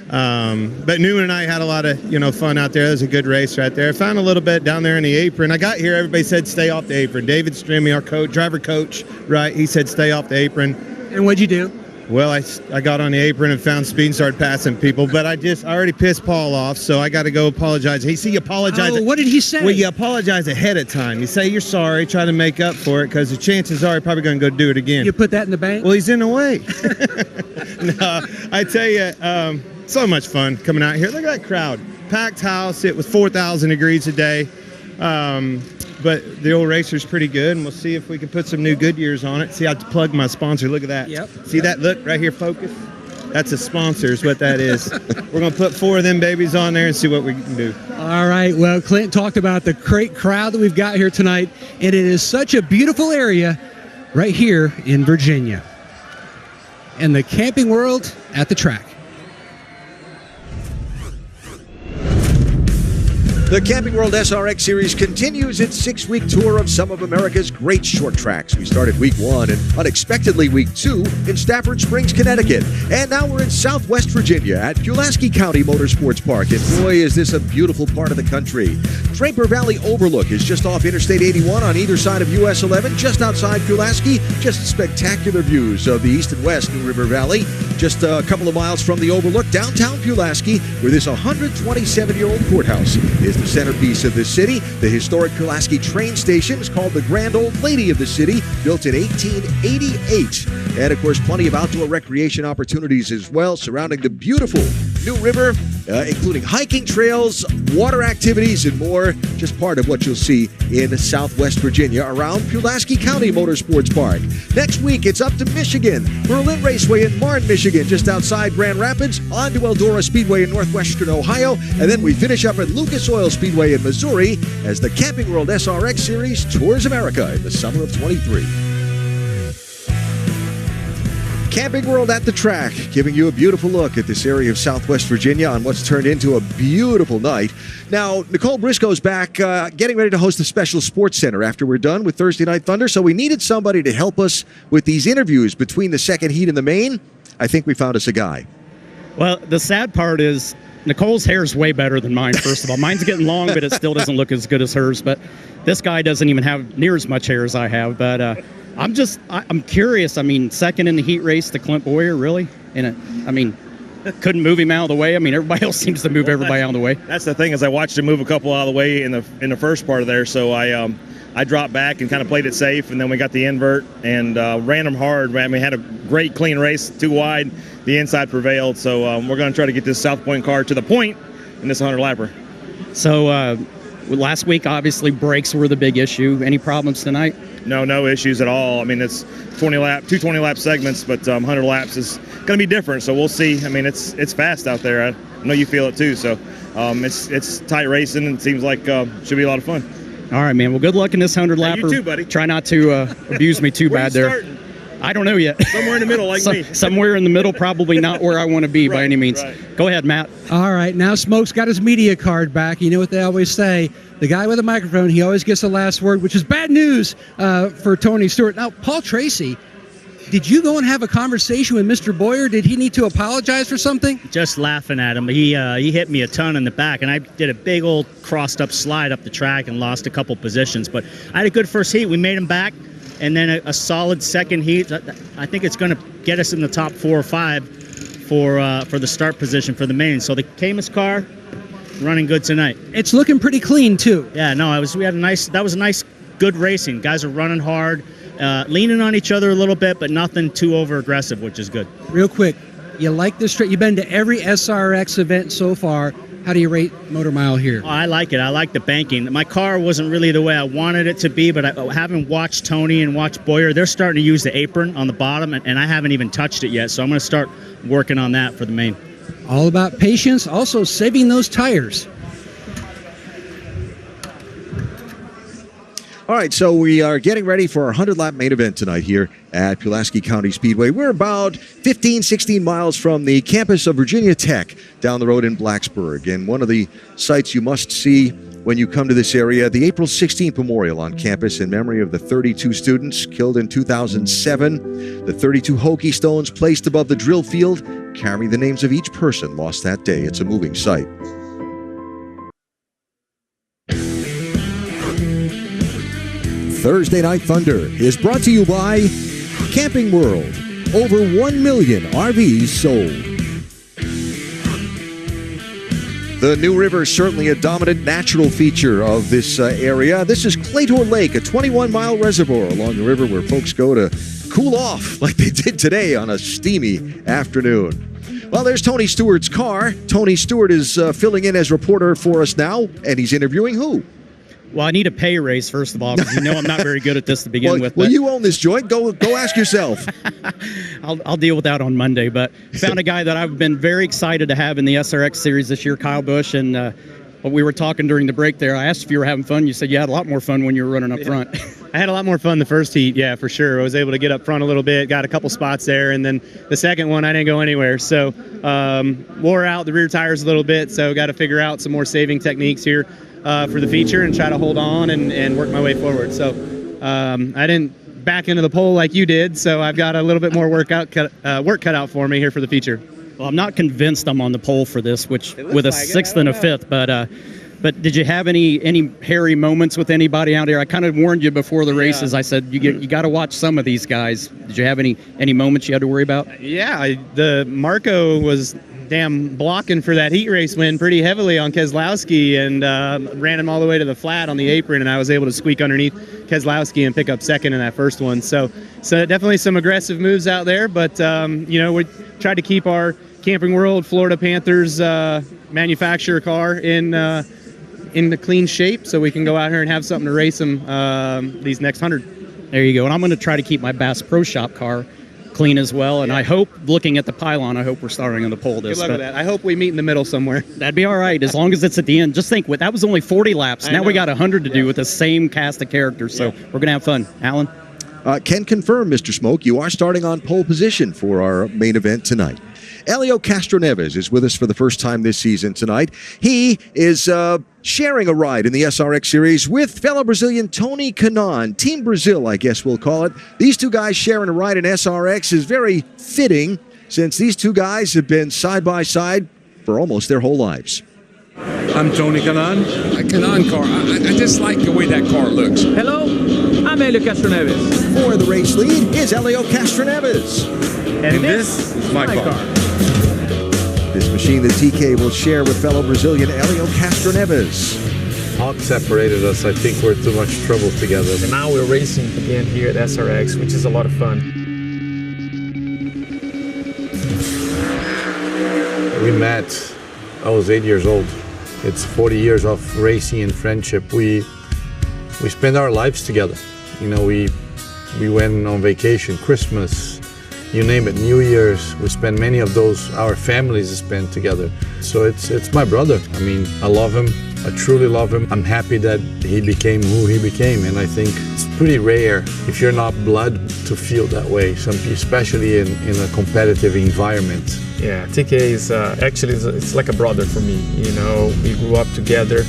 But Newman and I had a lot of, you know, fun out there. It was a good race right there. I found a little bit down there in the apron. I got here, everybody said stay off the apron. David Strimmy, our driver coach, right, he said stay off the apron. And what'd you do? Well, I got on the apron and found speed and started passing people, but I already pissed Paul off, so I got to go apologize. You apologize. Oh, what did he say? Well, you apologize ahead of time. You say you're sorry, try to make up for it, because the chances are you're probably going to go do it again. You put that in the bank? Well, he's in the way. No, I tell you, so much fun coming out here. Look at that crowd. Packed house. It was 4,000 degrees a day. But the old racer's pretty good, and we'll see if we can put some new Goodyears on it. See, I plug my sponsor. Look at that. Yep. See that? Look right here, focus. That's a sponsor is what that is. We're going to put 4 of them babies on there and see what we can do. All right. Well, Clint talked about the great crowd that we've got here tonight, and it is such a beautiful area right here in Virginia. And the Camping World at the track. The Camping World SRX Series continues its 6-week tour of some of America's great short tracks. We started week 1 and unexpectedly week 2 in Stafford Springs, Connecticut. And now we're in Southwest Virginia at Pulaski County Motorsports Park. And boy, is this a beautiful part of the country. Draper Valley Overlook is just off Interstate 81 on either side of US 11, just outside Pulaski. Just spectacular views of the east and west New River Valley. Just a couple of miles from the Overlook, downtown Pulaski, where this 127-year-old courthouse is the centerpiece of the city. The historic Pulaski train station is called the Grand Old Lady of the city, built in 1888. And, of course, plenty of outdoor recreation opportunities as well surrounding the beautiful New River, including hiking trails, water activities, and more. Just part of what you'll see in Southwest Virginia around Pulaski County Motorsports Park. Next week, it's up to Michigan. Berlin Raceway in Marne, Michigan, just outside Grand Rapids, on to Eldora Speedway in northwestern Ohio, and then we finish up at Lucas Oil Speedway in Missouri as the Camping World SRX Series tours America in the summer of 23. Camping World at the track, giving you a beautiful look at this area of Southwest Virginia on what's turned into a beautiful night. Now, Nicole Briscoe's back getting ready to host the Special Sports Center after we're done with Thursday Night Thunder, so we needed somebody to help us with these interviews between the second heat and the main. I think we found us a guy. Well, the sad part is Nicole's hair is way better than mine, first of all. Mine's getting long, but it still doesn't look as good as hers. But this guy doesn't even have near as much hair as I have. But I'm curious. I mean, second in the heat race to Clint Boyer, really? Couldn't move him out of the way. I mean, everybody else seems to move everybody out of the way. That's the thing, is I watched him move a couple out of the way in the first part of there. So I dropped back and kind of played it safe, and then we got the invert and ran him hard. I mean, we had a great clean race, too wide. The inside prevailed. So we're going to try to get this South Point car to the point in this 100-lapper. So last week, obviously, brakes were the big issue. Any problems tonight? No issues at all. I mean, it's 220-lap segments, but 100 laps is going to be different. So we'll see. I mean, it's fast out there. I know you feel it too. So it's tight racing, and it seems like should be a lot of fun. All right, man. Well, good luck in this 100-lapper. You too, buddy. Try not to abuse me too bad there. Starting? I don't know yet. Somewhere in the middle, like me. Somewhere in the middle, probably not where I want to be by any means. Go ahead, Matt. All right, now Smoke's got his media card back. You know what they always say. The guy with a microphone, he always gets the last word, which is bad news for Tony Stewart. Now, Paul Tracy, did you go and have a conversation with Mr. Bowyer? Did he need to apologize for something? Just laughing at him. He hit me a ton in the back, and I did a big old crossed-up slide up the track and lost a couple positions. But I had a good first heat. We made him back, and then a solid second heat. I think it's going to get us in the top 4 or 5 for the start position for the main. So the Camus car running good tonight. It's looking pretty clean too. Yeah, no, that was a nice, good racing. Guys are running hard. Leaning on each other a little bit, but nothing too over aggressive, which is good. Real quick, you like this track? You've been to every SRX event so far. How do you rate Motor Mile here? Oh, I like it. I like the banking. My car wasn't really the way I wanted it to be, but having watched Tony and watched Bowyer, they're starting to use the apron on the bottom, and I haven't even touched it yet. So I'm going to start working on that for the main. All about patience, also saving those tires. All right, so we are getting ready for our 100-lap main event tonight here at Pulaski County Speedway. We're about 15, 16 miles from the campus of Virginia Tech down the road in Blacksburg. And one of the sites you must see when you come to this area, the April 16th memorial on campus in memory of the 32 students killed in 2007. The 32 Hokie stones placed above the drill field carry the names of each person lost that day. It's a moving sight. Thursday Night Thunder is brought to you by Camping World. Over 1 million RVs sold. The New River is certainly a dominant natural feature of this area. This is Claytor Lake, a 21-mile reservoir along the river where folks go to cool off like they did today on a steamy afternoon. Well, there's Tony Stewart's car. Tony Stewart is filling in as reporter for us now, and he's interviewing who? Well, I need a pay raise, first of all, because you know I'm not very good at this to begin with. Well, you own this joint. Go ask yourself. I'll deal with that on Monday. But found a guy that I've been very excited to have in the SRX series this year, Kyle Busch. And when we were talking during the break there, I asked if you were having fun. You said you had a lot more fun when you were running up front. I had a lot more fun the first heat, yeah, for sure. I was able to get up front a little bit, got a couple spots there, and then the second one I didn't go anywhere. So wore out the rear tires a little bit, so got to figure out some more saving techniques here for the feature and try to hold on and work my way forward. So I didn't back into the pole like you did, so I've got a little bit more work cut out for me here for the feature. Well, I'm not convinced I'm on the pole for this, which with a sixth and a fifth, but did you have any hairy moments with anybody out here? I kind of warned you before the races. I said you got to watch some of these guys. Did you have any moments you had to worry about? Yeah, the Marco was damn blocking for that heat race win pretty heavily on Keselowski and ran him all the way to the flat on the apron, and I was able to squeak underneath Keselowski and pick up second in that first one. So definitely some aggressive moves out there, but we tried to keep our Camping World Florida Panthers manufacturer car in the clean shape so we can go out here and have something to race them these next 100. There you go. And I'm going to try to keep my Bass Pro Shop car clean as well. And I hope, looking at the pylon, I hope we're starting on the pole this. Good luck with that. I hope we meet in the middle somewhere. That'd be all right, as long as it's at the end. Just think, that was only 40 laps. Now we got 100 to do with the same cast of characters. So we're going to have fun. Alan? Can confirm, Mr. Smoke, you are starting on pole position for our main event tonight. Elio Castroneves is with us for the first time this season tonight. He is sharing a ride in the SRX Series with fellow Brazilian Tony Kanaan. Team Brazil, I guess we'll call it. These two guys sharing a ride in SRX is very fitting since these two guys have been side by side for almost their whole lives. I'm Tony Kanaan. A Kanaan car. I just like the way that car looks. Hello, I'm Elio Castroneves. For the race lead is Elio Castroneves. And this is my car. This machine that TK will share with fellow Brazilian Elio Castroneves. Hawk separated us. I think we're too much trouble together. And now we're racing again here at SRX, which is a lot of fun. We met, I was 8 years old. It's 40 years of racing and friendship. We spend our lives together. We went on vacation, Christmas, you name it, New Year's. We spend many of those, our families spend together. So it's my brother. I mean, I love him. I truly love him. I'm happy that he became who he became, and I think it's pretty rare if you're not blood to feel that way, especially in a competitive environment. Yeah, TK is actually it's like a brother for me. You know, we grew up together,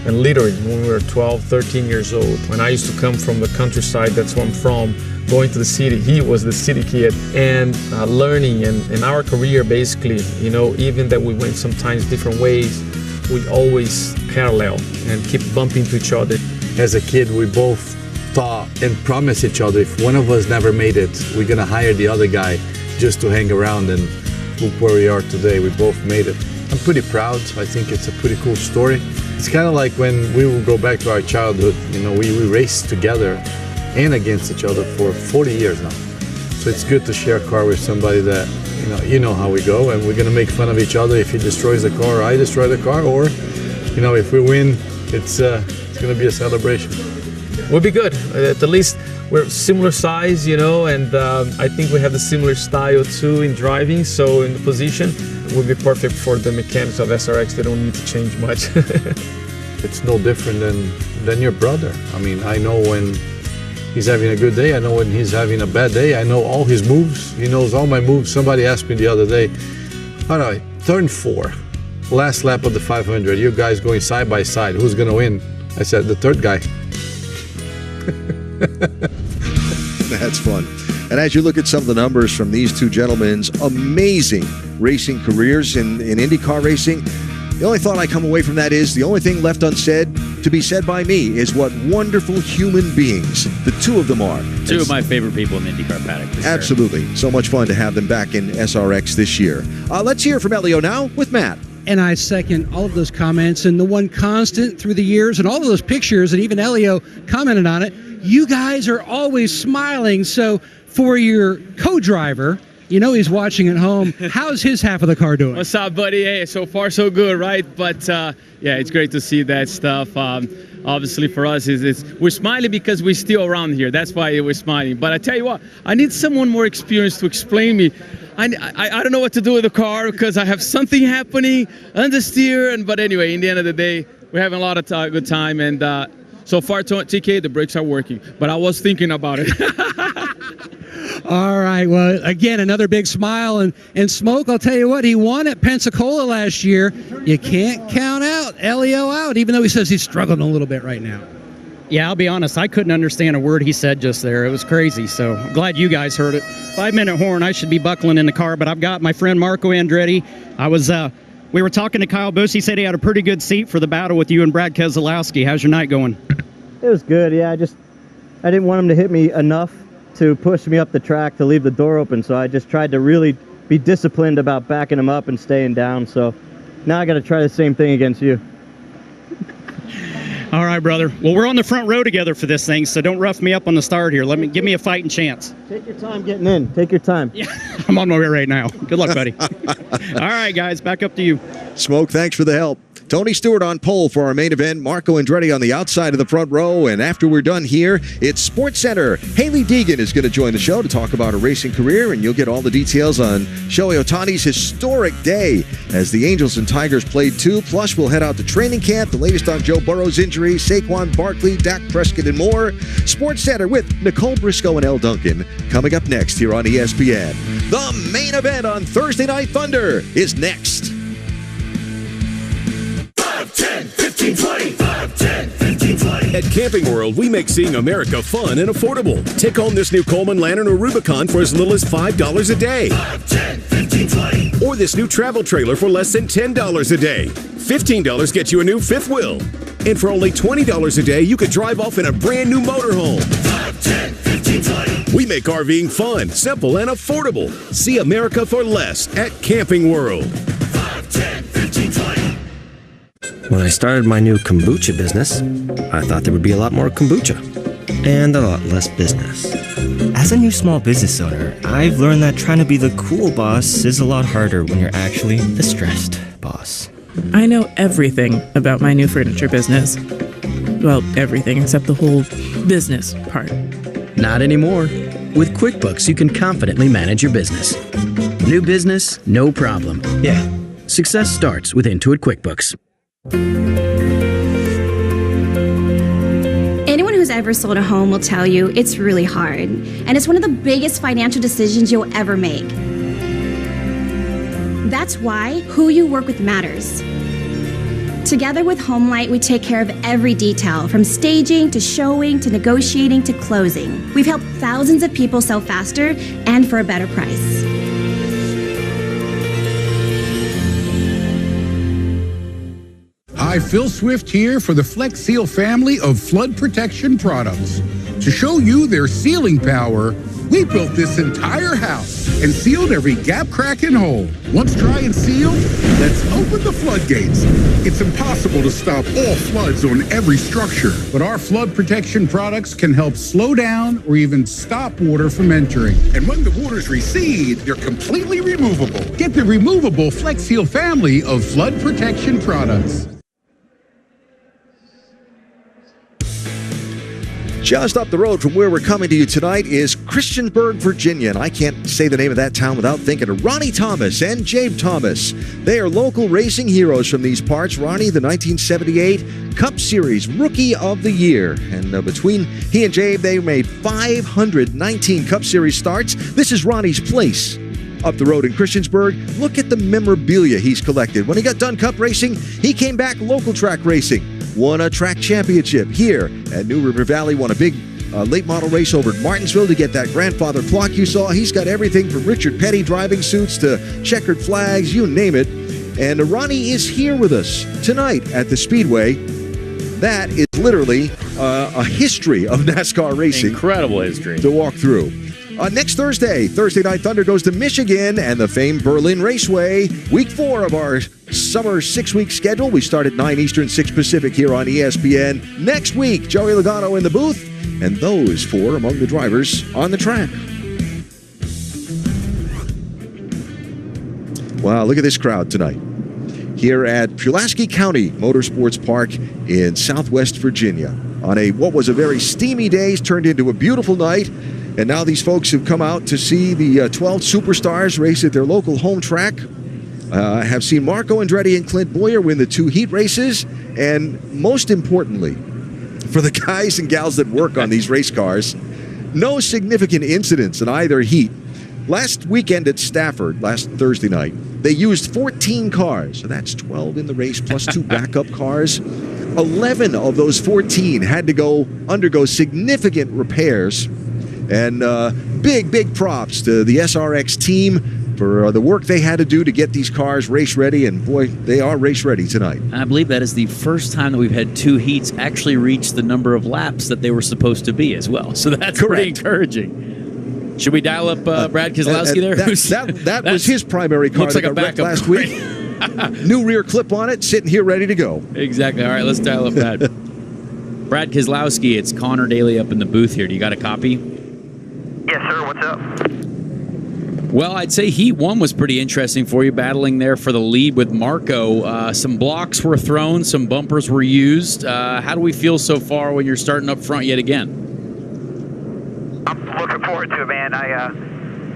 and literally when we were 12, 13 years old, when I used to come from the countryside, that's where I'm from, going to the city, he was the city kid, and learning, and in our career basically, you know, even that we went sometimes different ways, we always parallel and keep bumping into each other. As a kid, we both thought and promised each other, if one of us never made it, we're gonna hire the other guy just to hang around, and look where we are today. We both made it. I'm pretty proud. I think it's a pretty cool story. It's kind of like when we will go back to our childhood, you know, we raced together and against each other for 40 years now. So it's good to share a car with somebody that, you know how we go, and we're gonna make fun of each other if he destroys the car or I destroy the car, or, you know, if we win, it's gonna be a celebration. We'll be good. At least we're similar size, you know, and I think we have the similar style too in driving, so in the position, it would be perfect for the mechanics of SRX. They don't need to change much. It's no different than your brother. I mean, I know when he's having a good day, I know when he's having a bad day, I know all his moves, he knows all my moves. Somebody asked me the other day, all right, turn 4, last lap of the 500, you guys going side by side, who's gonna win? I said, the third guy. That's fun. And as you look at some of the numbers from these two gentlemen's amazing racing careers in IndyCar racing, the only thought I come away from that is the only thing left unsaid to be said by me is what wonderful human beings the two of them are. Two of my favorite people in the IndyCar paddock. Absolutely. Sure. So much fun to have them back in SRX this year. Let's hear from Elio now with Matt. And I second all of those comments. And the one constant through the years and all of those pictures, and even Elio commented on it, you guys are always smiling. So for your co-driver, you know he's watching at home. How's his half of the car doing? What's up, buddy? Hey, so far so good, right? But yeah, it's great to see that stuff. Obviously for us, we're smiling because we're still around here. That's why we're smiling. But I tell you what, I need someone more experienced to explain me. I don't know what to do with the car because I have something happening understeer. But anyway, in the end of the day, we're having a lot of good time. And so far, TK, the brakes are working. But I was thinking about it. All right. Well, again, another big smile. And Smoke, I'll tell you what, he won at Pensacola last year. You can't count out Elio out, even though he says he's struggling a little bit right now. Yeah, I'll be honest. I couldn't understand a word he said just there. It was crazy. So I'm glad you guys heard it. 5-minute horn. I should be buckling in the car, but I've got my friend Marco Andretti. We were talking to Kyle Busch. He said he had a pretty good seat for the battle with you and Brad Keselowski. How's your night going? It was good. Yeah, I didn't want him to hit me enough to push me up the track to leave the door open. So I just tried to really be disciplined about backing him up and staying down. So now I got to try the same thing against you. All right, brother. Well, we're on the front row together for this thing, so don't rough me up on the start here. Give me a fighting chance. Take your time getting in. Take your time. Yeah, I'm on my way right now. Good luck, buddy. All right, guys, back up to you. Smoke, thanks for the help. Tony Stewart on pole for our main event. Marco Andretti on the outside of the front row. And after we're done here, it's Sports Center. Haley Deegan is going to join the show to talk about her racing career, and you'll get all the details on Shohei Ohtani's historic day as the Angels and Tigers played too. Plus, we'll head out to training camp, the latest on Joe Burrow's injury, Saquon Barkley, Dak Prescott, and more. Sports Center with Nicole Briscoe and Elle Duncan coming up next here on ESPN. The main event on Thursday Night Thunder is next. 10, 15, 20. 5, 10, 15, 20. At Camping World, we make seeing America fun and affordable. Take home this new Coleman Lantern or Rubicon for as little as $5 a day. 5, 10, 15, 20. Or this new travel trailer for less than $10 a day. $15 gets you a new fifth wheel. And for only $20 a day, you could drive off in a brand new motorhome. 5, 10, 15, 20. We make RVing fun, simple, and affordable. See America for less at Camping World. 5, 10, 15, 20. When I started my new kombucha business, I thought there would be a lot more kombucha and a lot less business. As a new small business owner, I've learned that trying to be the cool boss is a lot harder when you're actually the stressed boss. I know everything about my new furniture business. Well, everything except the whole business part. Not anymore. With QuickBooks, you can confidently manage your business. New business, no problem. Yeah, success starts with Intuit QuickBooks. ever sold a home will tell you it's really hard, and it's one of the biggest financial decisions you'll ever make. That's why who you work with matters. Together with HomeLight, we take care of every detail, from staging to showing to negotiating to closing. We've helped thousands of people sell faster and for a better price. Hi, Phil Swift here for the Flex Seal family of flood protection products. To show you their sealing power, we built this entire house and sealed every gap, crack, and hole. Once dry and sealed, let's open the floodgates. It's impossible to stop all floods on every structure, but our flood protection products can help slow down or even stop water from entering. And when the waters recede, they're completely removable. Get the removable Flex Seal family of flood protection products. Just up the road from where we're coming to you tonight is Christiansburg, Virginia. And I can't say the name of that town without thinking of Ronnie Thomas and Jabe Thomas. They are local racing heroes from these parts. Ronnie, the 1978 Cup Series Rookie of the Year. And between he and Jabe, they made 519 Cup Series starts. This is Ronnie's place. Up the road in Christiansburg, look at the memorabilia he's collected. When he got done Cup racing, he came back local track racing. Won a track championship here at New River Valley, won a big late model race over at Martinsville to get that grandfather clock you saw. He's got everything from Richard Petty driving suits to checkered flags, you name it. And Ronnie is here with us tonight at the Speedway. That is literally a history of NASCAR racing. Incredible history. To walk through. Next Thursday Night Thunder goes to Michigan and the famed Berlin Raceway. Week 4 of our summer 6-week schedule. We start at 9 Eastern, 6 Pacific here on ESPN. Next week, Joey Logano in the booth, and those 4 among the drivers on the track. Wow, look at this crowd tonight. Here at Pulaski County Motorsports Park in Southwest Virginia. On what was a very steamy day, turned into a beautiful night. And now these folks have come out to see the 12 superstars race at their local home track. Have seen Marco Andretti and Clint Bowyer win the 2 heat races. And most importantly, for the guys and gals that work on these race cars, no significant incidents in either heat. Last weekend at Stafford, last Thursday night, they used 14 cars. So that's 12 in the race plus 2 backup cars. 11 of those 14 had to undergo significant repairs. And big props to the SRX team for the work they had to do to get these cars race ready. And boy, they are race ready tonight. I believe that is the first time that we've had 2 heats actually reach the number of laps that they were supposed to be as well. So that's pretty encouraging. Should we dial up Brad Keselowski there? That was his primary car that got wrecked last week. New rear clip on it, sitting here ready to go. Exactly. All right, let's dial up that. Brad Keselowski, it's Connor Daly up in the booth here. Do you got a copy? Yes, sir. What's up? Well, I'd say Heat 1 was pretty interesting for you, battling there for the lead with Marco. Some blocks were thrown, some bumpers were used. How do we feel so far when you're starting up front yet again? I'm looking forward to it, man. I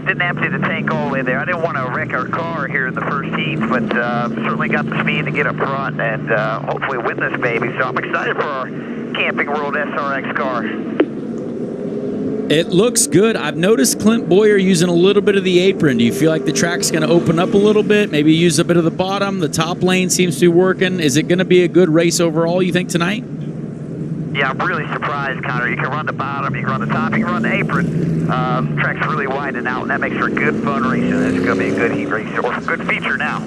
didn't empty the tank all the way there. I didn't want to wreck our car here in the first heat, but certainly got the speed to get up front and hopefully win this baby. So I'm excited for our Camping World SRX car. It looks good. I've noticed Clint Bowyer using a little bit of the apron. Do you feel like the track's going to open up a little bit? Maybe use a bit of the bottom. The top lane seems to be working. Is it going to be a good race overall, you think, tonight? Yeah, I'm really surprised, Connor. You can run the bottom, you can run the top, you can run the apron. Track's really widening out, and that makes for a good fun race. And it's going to be a good heat race, or a good feature now.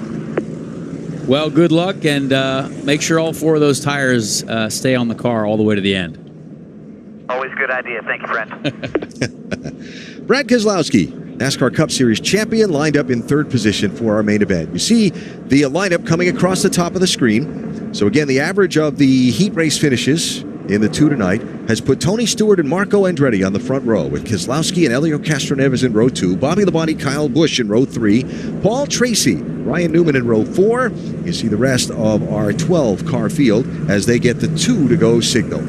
Well, good luck, and make sure all 4 of those tires stay on the car all the way to the end. Always a good idea. Thank you, friend. Brad Keselowski, NASCAR Cup Series champion, lined up in 3rd position for our main event. You see the lineup coming across the top of the screen. So again, the average of the heat race finishes in the 2 tonight has put Tony Stewart and Marco Andretti on the front row, with Keselowski and Helio Castroneves in row 2, Bobby Labonte, Kyle Busch in row 3, Paul Tracy, Ryan Newman in row 4. You see the rest of our 12-car field as they get the 2 to go signal.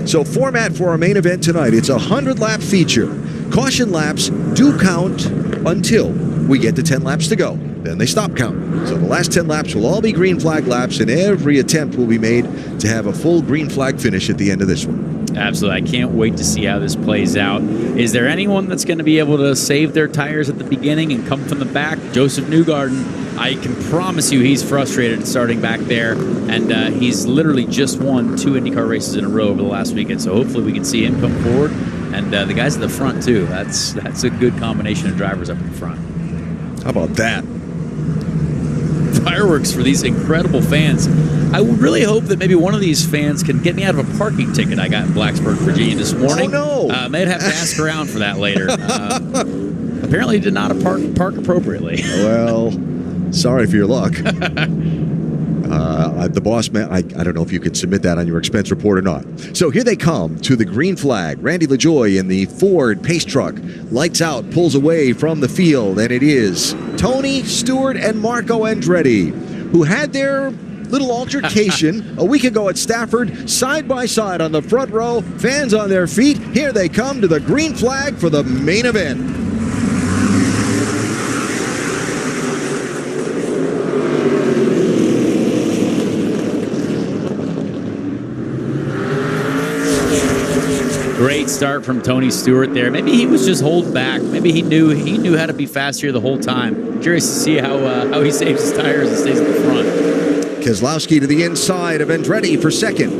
So format for our main event tonight, it's a 100-lap feature. Caution laps do count until we get to 10 laps to go. Then they stop counting. So the last 10 laps will all be green flag laps, and every attempt will be made to have a full green flag finish at the end of this one. Absolutely. I can't wait to see how this plays out. Is there anyone that's going to be able to save their tires at the beginning and come from the back? Joseph Newgarden, I can promise you he's frustrated starting back there, and he's literally just won 2 IndyCar races in a row over the last weekend, so hopefully we can see him come forward. And the guys at the front, too. That's a good combination of drivers up in front. How about that? Fireworks for these incredible fans. I would really hope that maybe one of these fans can get me out of a parking ticket I got in Blacksburg, Virginia this morning. Oh, no. May have to ask around for that later. Apparently did not park appropriately. Well, sorry for your luck. The boss man, I don't know if you could submit that on your expense report or not. So here they come to the green flag. Randy LaJoie in the Ford Pace Truck. Lights out, pulls away from the field, and it is Tony Stewart and Marco Andretti, who had their little altercation a week ago at Stafford, side by side on the front row, fans on their feet. Here they come to the green flag for the main event. Great start from Tony Stewart there. Maybe he was just holding back. Maybe he knew how to be fast here the whole time. Curious to see how he saves his tires and stays at the front. Keselowski to the inside of Andretti for second.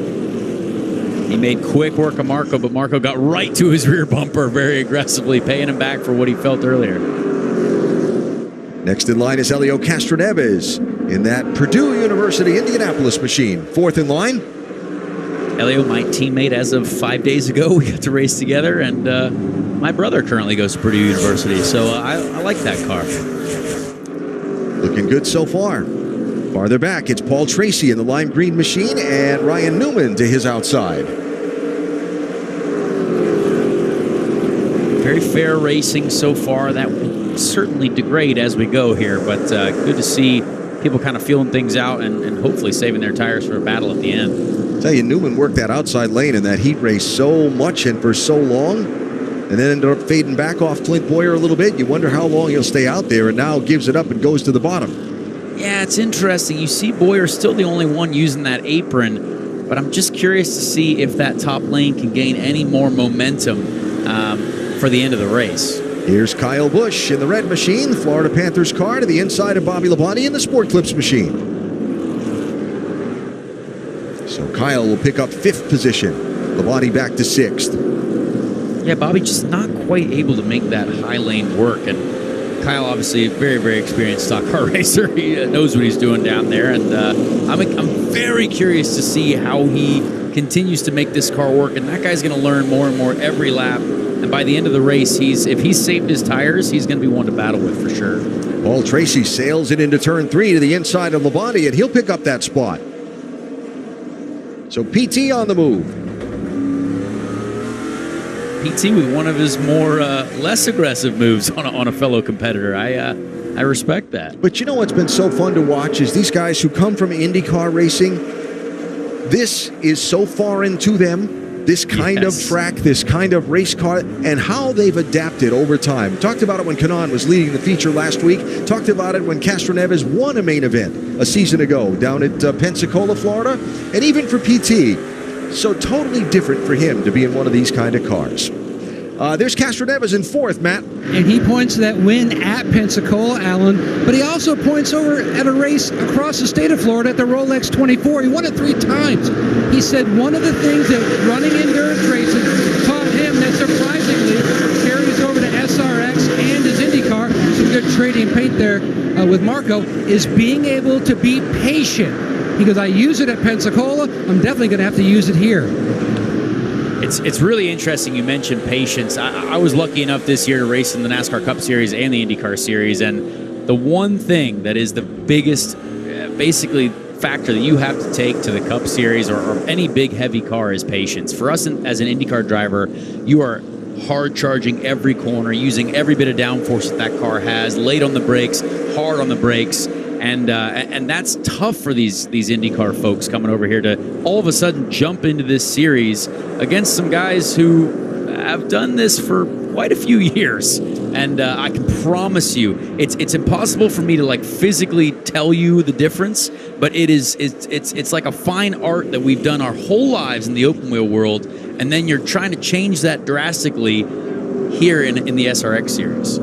He made quick work of Marco, but Marco got right to his rear bumper very aggressively, paying him back for what he felt earlier. Next in line is Helio Castroneves in that Purdue University Indianapolis machine. Fourth in line. Helio, my teammate as of 5 days ago. We got to race together, and my brother currently goes to Purdue University, so I like that car. Looking good so far. Farther back, it's Paul Tracy in the lime green machine and Ryan Newman to his outside. Very fair racing so far. That will certainly degrade as we go here, but good to see people kind of feeling things out and hopefully saving their tires for a battle at the end. Tell you, Newman worked that outside lane in that heat race so much and for so long, and then ended up fading back off Clint Boyer a little bit. You wonder how long he'll stay out there, and now gives it up and goes to the bottom. Yeah, it's interesting. You see Boyer still the only one using that apron, but I'm just curious to see if that top lane can gain any more momentum for the end of the race. Here's Kyle Busch in the red machine, the Florida Panthers car to the inside of Bobby Labonte in the Sport Clips machine. So Kyle will pick up 5th position. Labonte back to 6th. Yeah, Bobby just not quite able to make that high lane work. And Kyle, obviously, a very, very experienced stock car racer. He knows what he's doing down there. And I'm very curious to see how he continues to make this car work. And that guy's going to learn more and more every lap. And by the end of the race, if he's saved his tires, he's going to be one to battle with for sure. Paul Tracy sails it into turn 3 to the inside of Labonte, and he'll pick up that spot. So PT on the move. PT with one of his more less aggressive moves on a fellow competitor. I respect that. But you know what's been so fun to watch is these guys who come from IndyCar racing. This is so foreign to them. This kind of track, this kind of race car, and how they've adapted over time. Talked about it when Kanaan was leading the feature last week. Talked about it when Castroneves won a main event a season ago down at Pensacola, Florida. And even for PT, so totally different for him to be in one of these kind of cars. There's Castroneves in 4th, Matt. And he points to that win at Pensacola, Alan, but he also points over at a race across the state of Florida at the Rolex 24. He won it 3 times. He said one of the things that running endurance racing taught him that surprisingly carries over to SRX and his IndyCar, some good trading paint there with Marco, is being able to be patient. He goes, I use it at Pensacola, I'm definitely going to have to use it here. It's really interesting you mentioned patience. I was lucky enough this year to race in the NASCAR Cup Series and the IndyCar Series, and the one thing that is the biggest, basically, factor that you have to take to the Cup Series or any big, heavy car is patience. For us as an IndyCar driver, you are hard charging every corner, using every bit of downforce that car has, late on the brakes, hard on the brakes. And that's tough for these IndyCar folks coming over here to all of a sudden jump into this series against some guys who have done this for quite a few years. And I can promise you, it's impossible for me to like physically tell you the difference, but it's like a fine art that we've done our whole lives in the open wheel world, and then you're trying to change that drastically here in the SRX series.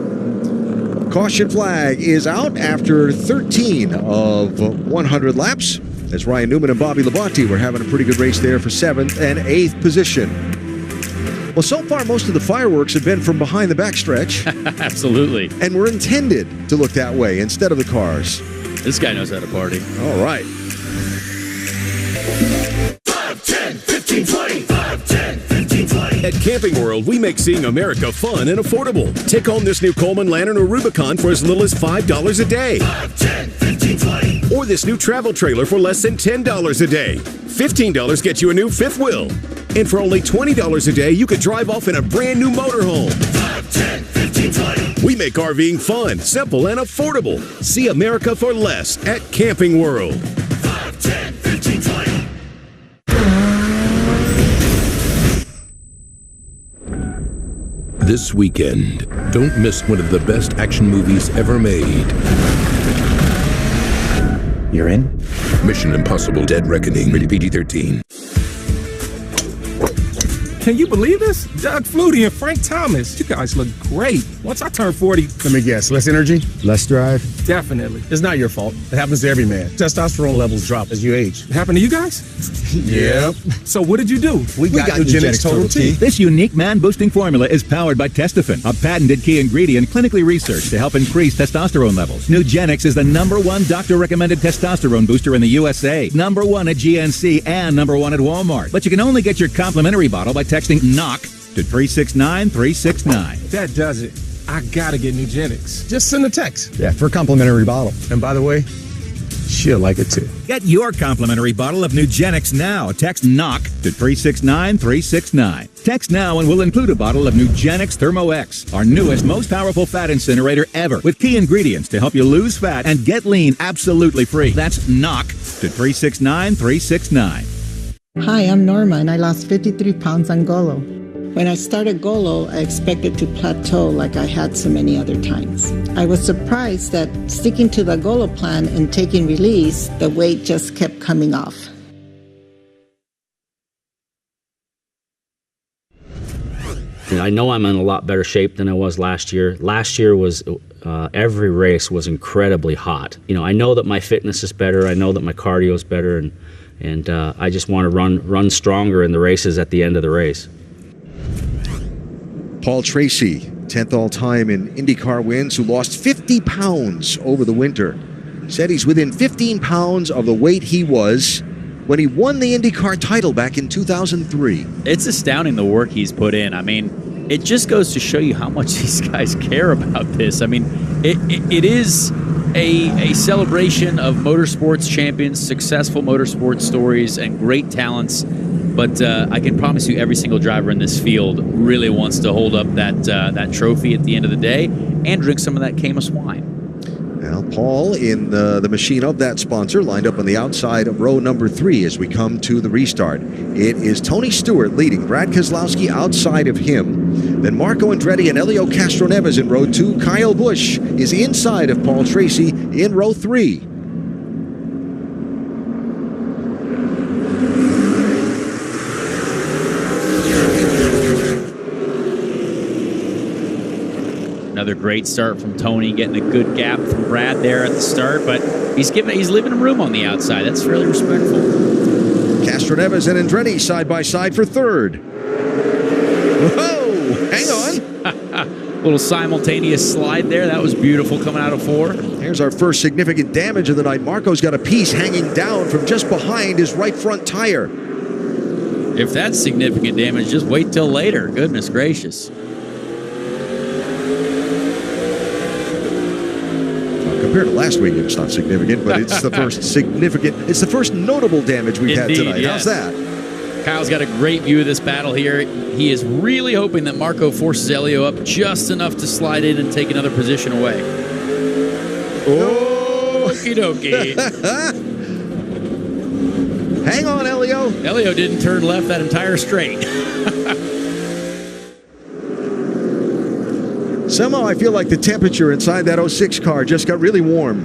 Caution flag is out after 13 of 100 laps, as Ryan Newman and Bobby Labonte were having a pretty good race there for 7th and 8th position. Well, so far, most of the fireworks have been from behind the backstretch. Absolutely. And were intended to look that way instead of the cars. This guy knows how to party. All right. 5, 10, 15, 20. 5, 10, 15, 20. At Camping World, we make seeing America fun and affordable. Take home this new Coleman Lantern or Rubicon for as little as $5 a day. 5, 10, 15, 20. Or this new travel trailer for less than $10 a day. $15 gets you a new fifth wheel. And for only $20 a day, you could drive off in a brand new motorhome. 5, 10, 15, 20. We make RVing fun, simple, and affordable. See America for less at Camping World. 5, 10, 15, 20. This weekend, don't miss one of the best action movies ever made. You're in? Mission Impossible: Dead Reckoning, rated PG-13. Can you believe this? Doug Flutie and Frank Thomas. You guys look great. Once I turn 40... Let me guess, less energy? Less drive? Definitely. It's not your fault. It happens to every man. Testosterone levels drop as you age. It happened to you guys? Yep. So what did you do? We got Nugenix Total T. This unique man-boosting formula is powered by Testofen, a patented key ingredient clinically researched to help increase testosterone levels. Nugenix is the #1 doctor-recommended testosterone booster in the USA, #1 at GNC, and #1 at Walmart. But you can only get your complimentary bottle by texting KNOCK to 369-369. That does it. I gotta get Nugenix. Just send a text. Yeah, for a complimentary bottle. And by the way, she'll like it too. Get your complimentary bottle of Nugenix now. Text KNOCK to 369-369. Text now and we'll include a bottle of Nugenix Thermo X, our newest, most powerful fat incinerator ever, with key ingredients to help you lose fat and get lean absolutely free. That's KNOCK to 369-369. Hi, I'm Norma, and I lost 53 pounds on Golo. When I started Golo, I expected to plateau like I had so many other times. I was surprised that sticking to the Golo plan and taking release, the weight just kept coming off. I know I'm in a lot better shape than I was last year. Last year was every race was incredibly hot. You know, I know that my fitness is better. I know that my cardio is better, and I just want to run stronger in the races at the end of the race. Paul Tracy, 10th all-time in IndyCar wins, who lost 50 pounds over the winter. Said he's within 15 pounds of the weight he was when he won the IndyCar title back in 2003. It's astounding the work he's put in. I mean, it just goes to show you how much these guys care about this. I mean, it is a celebration of motorsports champions, successful motorsports stories, and great talents. But I can promise you every single driver in this field really wants to hold up that trophy at the end of the day and drink some of that Caymus wine. Now, Paul in the machine of that sponsor, lined up on the outside of row number 3 as we come to the restart. It is Tony Stewart leading, Brad Keselowski outside of him. Then Marco Andretti and Helio Castroneves in row 2. Kyle Busch is inside of Paul Tracy in row 3. Another great start from Tony, getting a good gap from Brad there at the start, but he's leaving him room on the outside. That's fairly respectful. Castroneves and Andretti side by side for 3rd. Whoa! Hang on. Little simultaneous slide there. That was beautiful coming out of 4. Here's our first significant damage of the night. Marco's got a piece hanging down from just behind his right front tire. If that's significant damage, just wait till later. Goodness gracious. Compared to last week, it's not significant, but it's the first it's the first notable damage we've had tonight. Yes. How's that? Kyle's got a great view of this battle here. He is really hoping that Marco forces Helio up just enough to slide in and take another position away. Okie dokie. Hang on, Helio. Helio didn't turn left that entire straight. Somehow I feel like the temperature inside that 06 car just got really warm.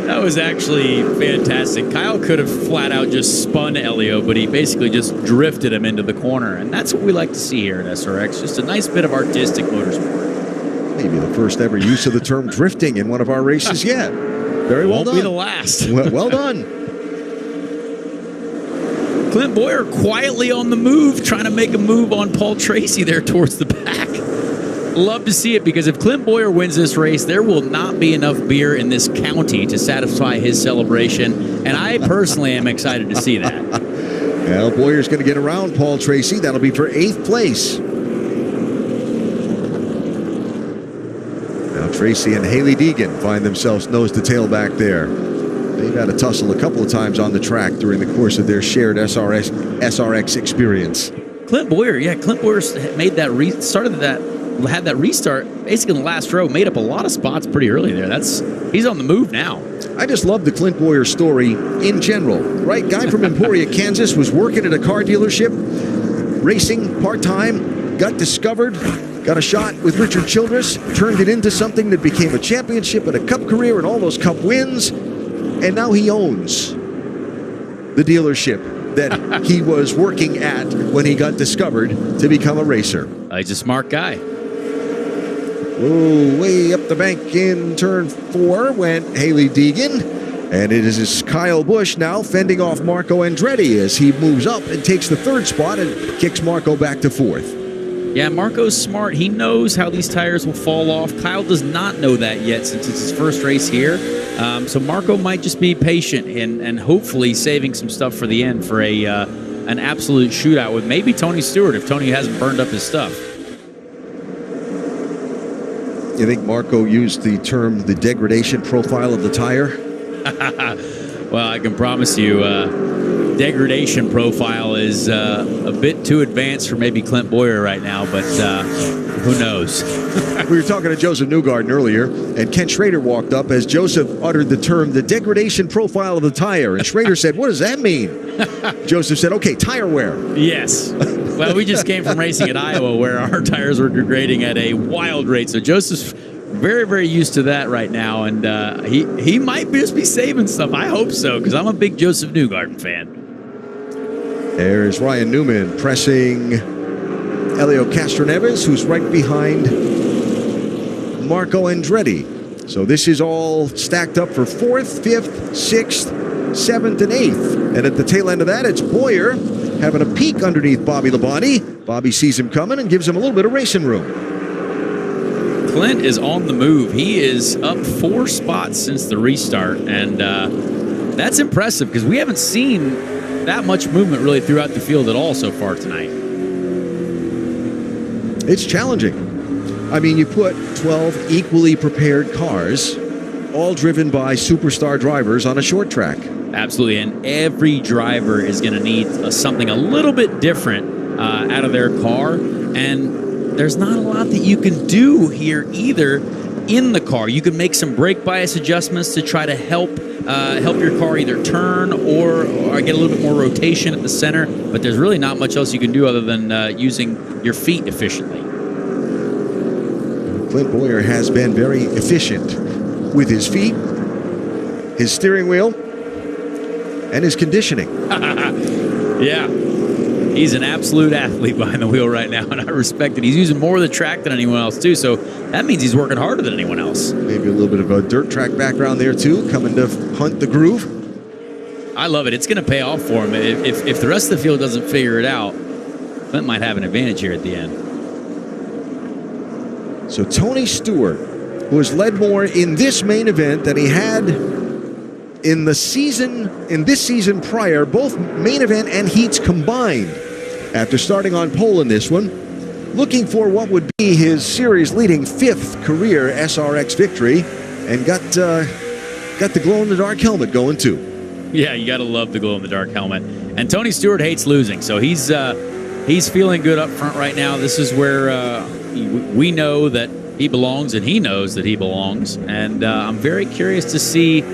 That was actually fantastic. Kyle could have flat out just spun Elio, but he basically just drifted him into the corner. And that's what we like to see here at SRX. Just a nice bit of artistic motorsport. Maybe the first ever use of the term drifting in one of our races yet. Very well done. Won't be the last. Well done. Clint Boyer quietly on the move, trying to make a move on Paul Tracy there towards the back. Love to see it, because if Clint Boyer wins this race, there will not be enough beer in this county to satisfy his celebration, and I personally am excited to see that. Well, Boyer's going to get around Paul Tracy. That'll be for 8th place. Now Tracy and Haley Deegan find themselves nose to tail back there. They've had a tussle a couple of times on the track during the course of their shared SRX experience. Clint Boyer made that had that restart basically in the last row, made up a lot of spots pretty early there. He's on the move now. I just love the Clint Boyer story in general, right? Guy from Emporia, Kansas, was working at a car dealership, racing part-time, got discovered, got a shot with Richard Childress, turned it into something that became a championship and a cup career and all those cup wins, and now he owns the dealership that he was working at when he got discovered to become a racer. He's a smart guy. Whoa, way up the bank in turn 4 went Haley Deegan. And it is Kyle Busch now fending off Marco Andretti as he moves up and takes the 3rd spot and kicks Marco back to 4th. Yeah, Marco's smart. He knows how these tires will fall off. Kyle does not know that yet since it's his first race here. So Marco might just be patient and hopefully saving some stuff for the end for an absolute shootout with maybe Tony Stewart if Tony hasn't burned up his stuff. You think Marco used the term the degradation profile of the tire? Well, I can promise you degradation profile is a bit too advanced for maybe Clint Boyer right now, but who knows? We were talking to Joseph Newgarden earlier, and Ken Schrader walked up as Joseph uttered the term the degradation profile of the tire, and Schrader said, "What does that mean?" Joseph said, "Okay, tire wear." Yes. Well, we just came from racing at Iowa where our tires were degrading at a wild rate, so Joseph's very, very used to that right now, and he might just be saving stuff. I hope so, because I'm a big Joseph Newgarden fan. There's Ryan Newman pressing Elio Castroneves, who's right behind Marco Andretti. So this is all stacked up for 4th, 5th, 6th, 7th, and 8th. And at the tail end of that, it's Boyer having a peek underneath Bobby Labonte. Bobby sees him coming and gives him a little bit of racing room. Clint is on the move. He is up 4 spots since the restart, and that's impressive because we haven't seen that much movement really throughout the field at all so far tonight. It's challenging. I mean, you put 12 equally prepared cars, all driven by superstar drivers on a short track. Absolutely, and every driver is going to need something a little bit different out of their car, and there's not a lot that you can do here either in the car. You can make some brake bias adjustments to try to help your car either turn or get a little bit more rotation at the center, but there's really not much else you can do other than using your feet efficiently. Clint Boyer has been very efficient with his feet, his steering wheel, and his conditioning. Yeah. He's an absolute athlete behind the wheel right now, and I respect it. He's using more of the track than anyone else, too, so that means he's working harder than anyone else. Maybe a little bit of a dirt track background there, too, coming to hunt the groove. I love it. It's going to pay off for him. If the rest of the field doesn't figure it out, Clint might have an advantage here at the end. So Tony Stewart, who has led more in this main event than he had in this season prior, both main event and heats combined, after starting on pole in this one, looking for what would be his series-leading 5th career SRX victory, and got the glow-in-the-dark helmet going too. Yeah, you got to love the glow-in-the-dark helmet. And Tony Stewart hates losing, so he's feeling good up front right now. This is where we know that he belongs, and he knows that he belongs. And I'm very curious to see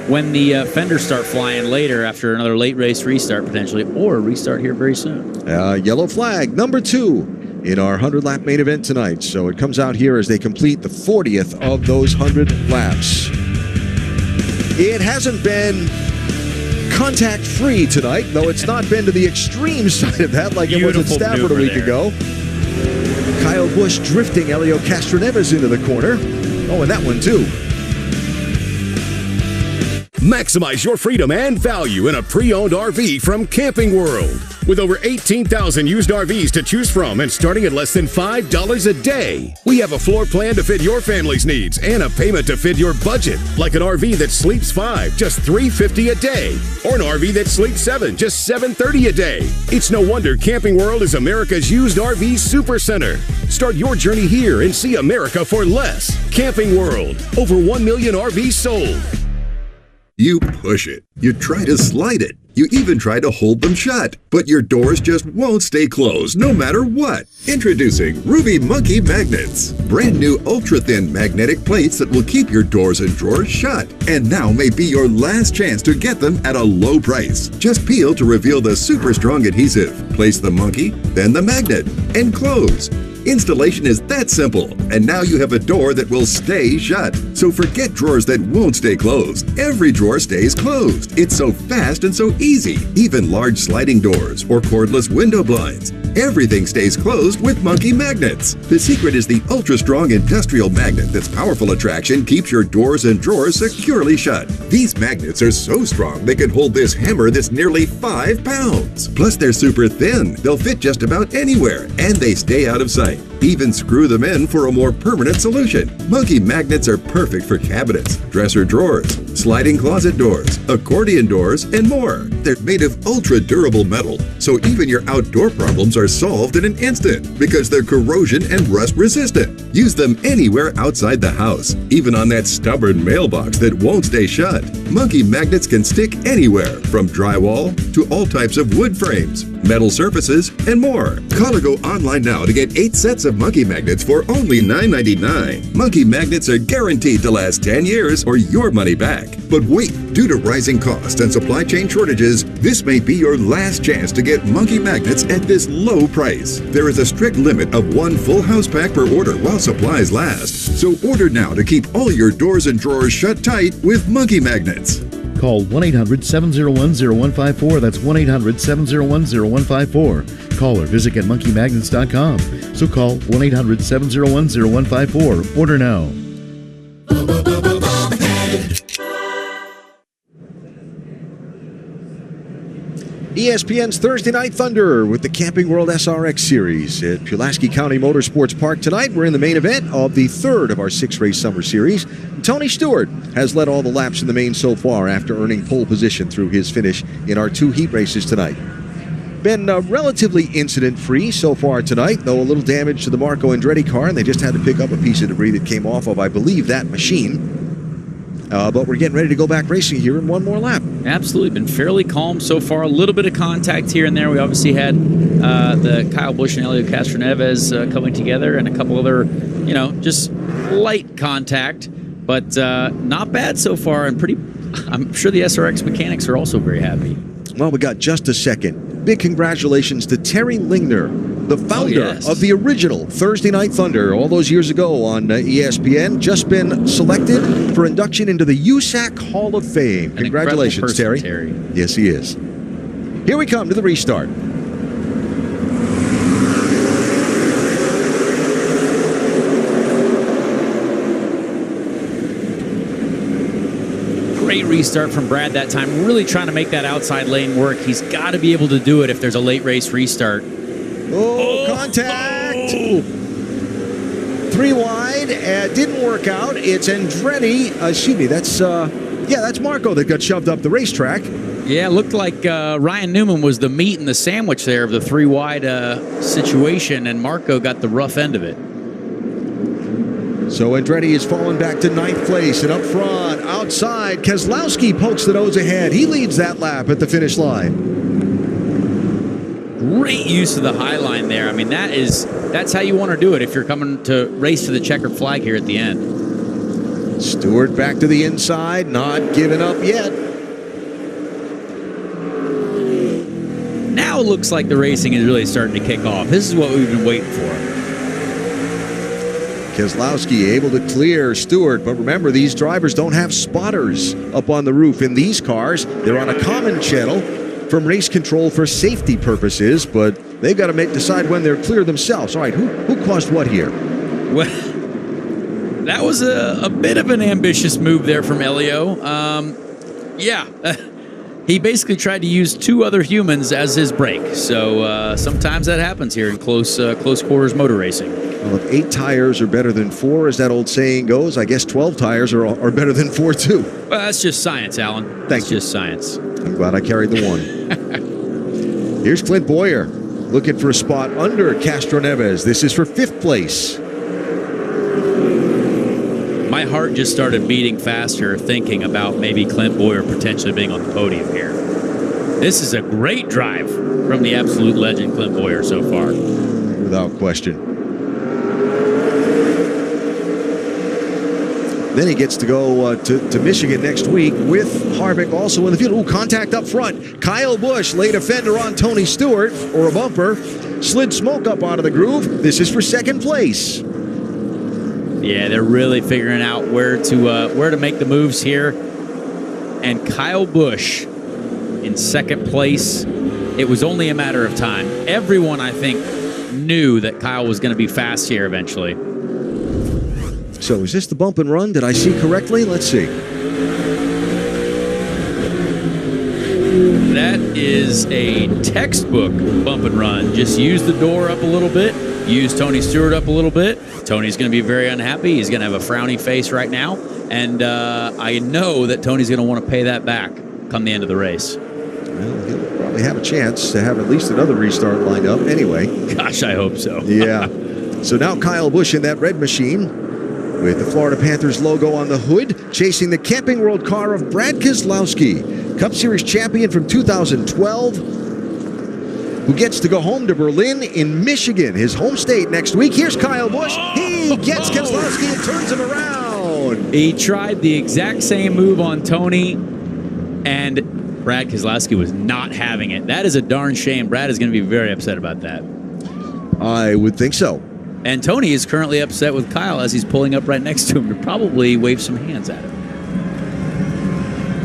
when the fenders start flying later after another late race restart potentially, or a restart here very soon. Yellow flag, number 2. in our 100-lap main event tonight. So it comes out here as they complete the 40th of those 100 laps. It hasn't been contact-free tonight, though it's not been to the extreme side of that like it was at Stafford a week ago. Kyle Busch drifting Helio Castroneves into the corner. Oh, and that one too. Maximize your freedom and value in a pre-owned RV from Camping World. With over 18,000 used RVs to choose from and starting at less than $5 a day. We have a floor plan to fit your family's needs and a payment to fit your budget. Like an RV that sleeps 5, just $350 a day. Or an RV that sleeps 7, just $730 a day. It's no wonder Camping World is America's used RV supercenter. Start your journey here and see America for less. Camping World. Over 1 million RVs sold. You push it. You try to slide it. You even try to hold them shut. But your doors just won't stay closed no matter what. Introducing Ruby Monkey Magnets. Brand new ultra-thin magnetic plates that will keep your doors and drawers shut. And now may be your last chance to get them at a low price. Just peel to reveal the super strong adhesive. Place the monkey, then the magnet, and close. Installation is that simple, and now you have a door that will stay shut. So forget drawers that won't stay closed. Every drawer stays closed. It's so fast and so easy. Even large sliding doors or cordless window blinds. Everything stays closed with Monkey Magnets. The secret is the ultra-strong industrial magnet that's powerful attraction keeps your doors and drawers securely shut. These magnets are so strong they can hold this hammer that's nearly 5 pounds. Plus they're super thin. They'll fit just about anywhere, and they stay out of sight. Even screw them in for a more permanent solution. Monkey Magnets are perfect for cabinets, dresser drawers, sliding closet doors, accordion doors, and more. They're made of ultra-durable metal, so even your outdoor problems are solved in an instant because they're corrosion and rust resistant. Use them anywhere outside the house, even on that stubborn mailbox that won't stay shut. Monkey Magnets can stick anywhere, from drywall to all types of wood frames, metal surfaces, and more. Call or go online now to get 8 sets of Monkey Magnets for only $9.99. Monkey Magnets are guaranteed to last 10 years or your money back. But wait, due to rising costs and supply chain shortages, this may be your last chance to get Monkey Magnets at this low price. There is a strict limit of 1 full house pack per order while supplies last. So order now to keep all your doors and drawers shut tight with Monkey Magnets. Call 1-800-701-0154. That's 1-800-701-0154. Call or visit at monkeymagnets.com. So call 1-800-701-0154. Order now. ESPN's Thursday Night Thunder with the Camping World SRX Series at Pulaski County Motorsports Park tonight. We're in the main event of the 3rd of our 6-race summer series. Tony Stewart has led all the laps in the main so far after earning pole position through his finish in our 2 heat races tonight. Been relatively incident-free so far tonight, though a little damage to the Marco Andretti car, and they just had to pick up a piece of debris that came off of, I believe, that machine. But we're getting ready to go back racing here in one more lap. Absolutely. Been fairly calm so far. A little bit of contact here and there. We obviously had the Kyle Busch and Helio Castroneves coming together and a couple other, just light contact. But not bad so far. And I'm sure the SRX mechanics are also very happy. Well, we got just a second. Big congratulations to Terry Lingner, the founder of the original Thursday Night Thunder all those years ago on ESPN. Just been selected for induction into the USAC Hall of Fame. Congratulations, Terry. Yes, he is. Here we come to the restart. Great restart from Brad that time. Really trying to make that outside lane work. He's got to be able to do it if there's a late race restart. Contact! 3 wide. Didn't work out. It's Andretti. That's Marco that got shoved up the racetrack. Yeah, it looked like Ryan Newman was the meat in the sandwich there of the 3 wide situation, and Marco got the rough end of it. So Andretti is falling back to 9th place, and up front, outside, Keselowski pokes the nose ahead. He leads that lap at the finish line. Great use of the high line there. I mean, that's how you want to do it if you're coming to race to the checkered flag here at the end. Stewart back to the inside, not giving up yet. now it looks like the racing is really starting to kick off. This is what we've been waiting for. Keselowski able to clear Stewart, but remember, these drivers don't have spotters up on the roof in these cars. They're on a common channel from race control for safety purposes, but they've got to decide when they're clear themselves. All right, who caused what here? Well, that was a bit of an ambitious move there from Elio. He basically tried to use 2 other humans as his brake. So sometimes that happens here in close quarters motor racing. Well, if 8 tires are better than 4, as that old saying goes, I guess 12 tires are better than 4 too. Well, that's just science, Alan. That's just science. I'm glad I carried the 1. Here's Clint Boyer looking for a spot under Castro Neves. This is for 5th place. My heart just started beating faster thinking about maybe Clint Boyer potentially being on the podium here. This is a great drive from the absolute legend Clint Boyer so far. Without question. Then he gets to go to Michigan next week with Harvick also in the field. Ooh, contact up front. Kyle Busch laid a fender on Tony Stewart, or a bumper. Slid smoke up out of the groove. This is for 2nd place. Yeah, they're really figuring out where to make the moves here. And Kyle Busch in 2nd place. It was only a matter of time. Everyone, I think, knew that Kyle was going to be fast here eventually. So is this the bump and run? Did I see correctly? Let's see. That is a textbook bump and run. Just use the door up a little bit. Use Tony Stewart up a little bit. Tony's going to be very unhappy. He's going to have a frowny face right now. And I know that Tony's going to want to pay that back come the end of the race. Well, he'll probably have a chance to have at least another restart lined up anyway. Gosh, I hope so. Yeah. So now Kyle Busch in that red machine with the Florida Panthers logo on the hood, chasing the Camping World car of Brad Keselowski, Cup Series champion from 2012, who gets to go home to Berlin in Michigan, his home state, next week. Here's Kyle Busch. He gets Keselowski and turns him around. He tried the exact same move on Tony, and Brad Keselowski was not having it. That is a darn shame. Brad is going to be very upset about that. I would think so. And Tony is currently upset with Kyle as he's pulling up right next to him to probably wave some hands at him.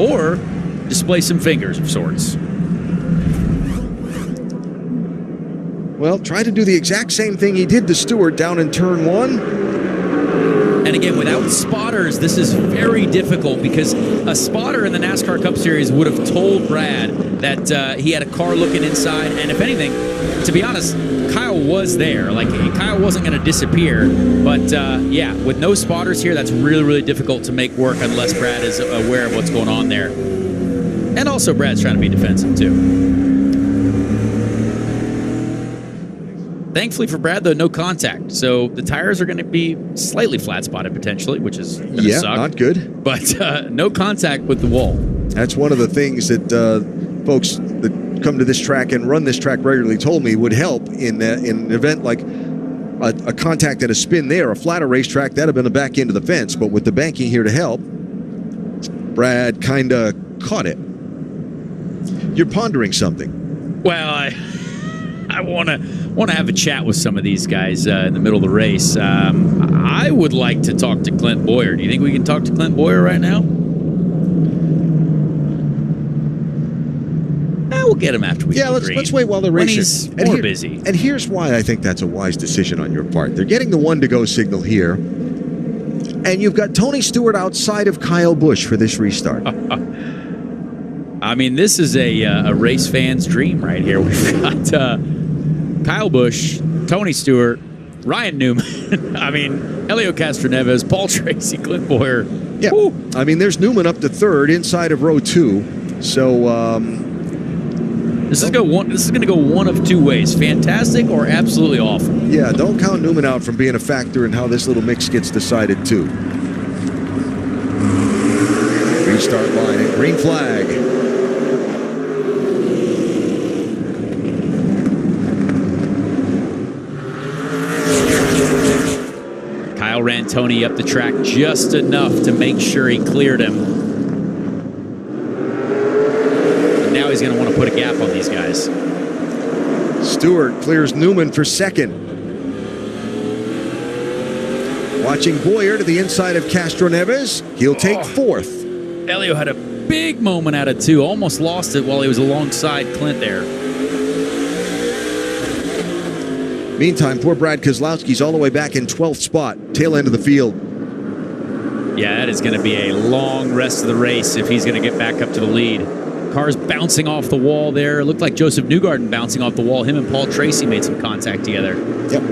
Or display some fingers of sorts. Well, try to do the exact same thing he did to Stewart down in turn 1. And again, without spotters, this is very difficult because a spotter in the NASCAR Cup Series would have told Brad that he had a car looking inside. And if anything, to be honest, Kyle was there. Like, Kyle wasn't going to disappear. But, yeah, with no spotters here, that's really, really difficult to make work unless Brad is aware of what's going on there. And also, Brad's trying to be defensive, too. Thankfully for Brad, though, no contact. So the tires are going to be slightly flat-spotted, potentially, which is going to suck. Not good. But no contact with the wall. That's one of the things that folks that come to this track and run this track regularly told me would help in an event like a contact and a spin there. A flatter racetrack, that would have been the back end of the fence. But with the banking here to help, Brad kind of caught it. You're pondering something. Well, I want to have a chat with some of these guys in the middle of the race. I would like to talk to Clint Boyer. Do you think we can talk to Clint Boyer right now? We'll get him after we get green. Let's wait while they're racing. When he's more busy. And here's why I think that's a wise decision on your part. They're getting the 1-to-go signal here, and you've got Tony Stewart outside of Kyle Busch for this restart. I mean, this is a race fan's dream right here. We've got Kyle Busch, Tony Stewart, Ryan Newman, I mean, Helio Castroneves, Paul Tracy, Clint Boyer. Yeah, woo. I mean, there's Newman up to 3rd inside of row 2. So this is going to go one of 2 ways: fantastic or absolutely awful. Yeah, don't count Newman out from being a factor in how this little mix gets decided too. Restart line and green flag. Kyle ran Tony up the track just enough to make sure he cleared him. And now he's going to want to put a gap on these guys. Stewart clears Newman for second. Watching Boyer to the inside of Castroneves. He'll take fourth. Elio had a big moment out of 2. Almost lost it while he was alongside Clint there. Meantime, poor Brad Keselowski's all the way back in 12th spot, tail end of the field. Yeah, that is going to be a long rest of the race if he's going to get back up to the lead. Cars bouncing off the wall there. It looked like Joseph Newgarden bouncing off the wall. Him and Paul Tracy made some contact together. Yep.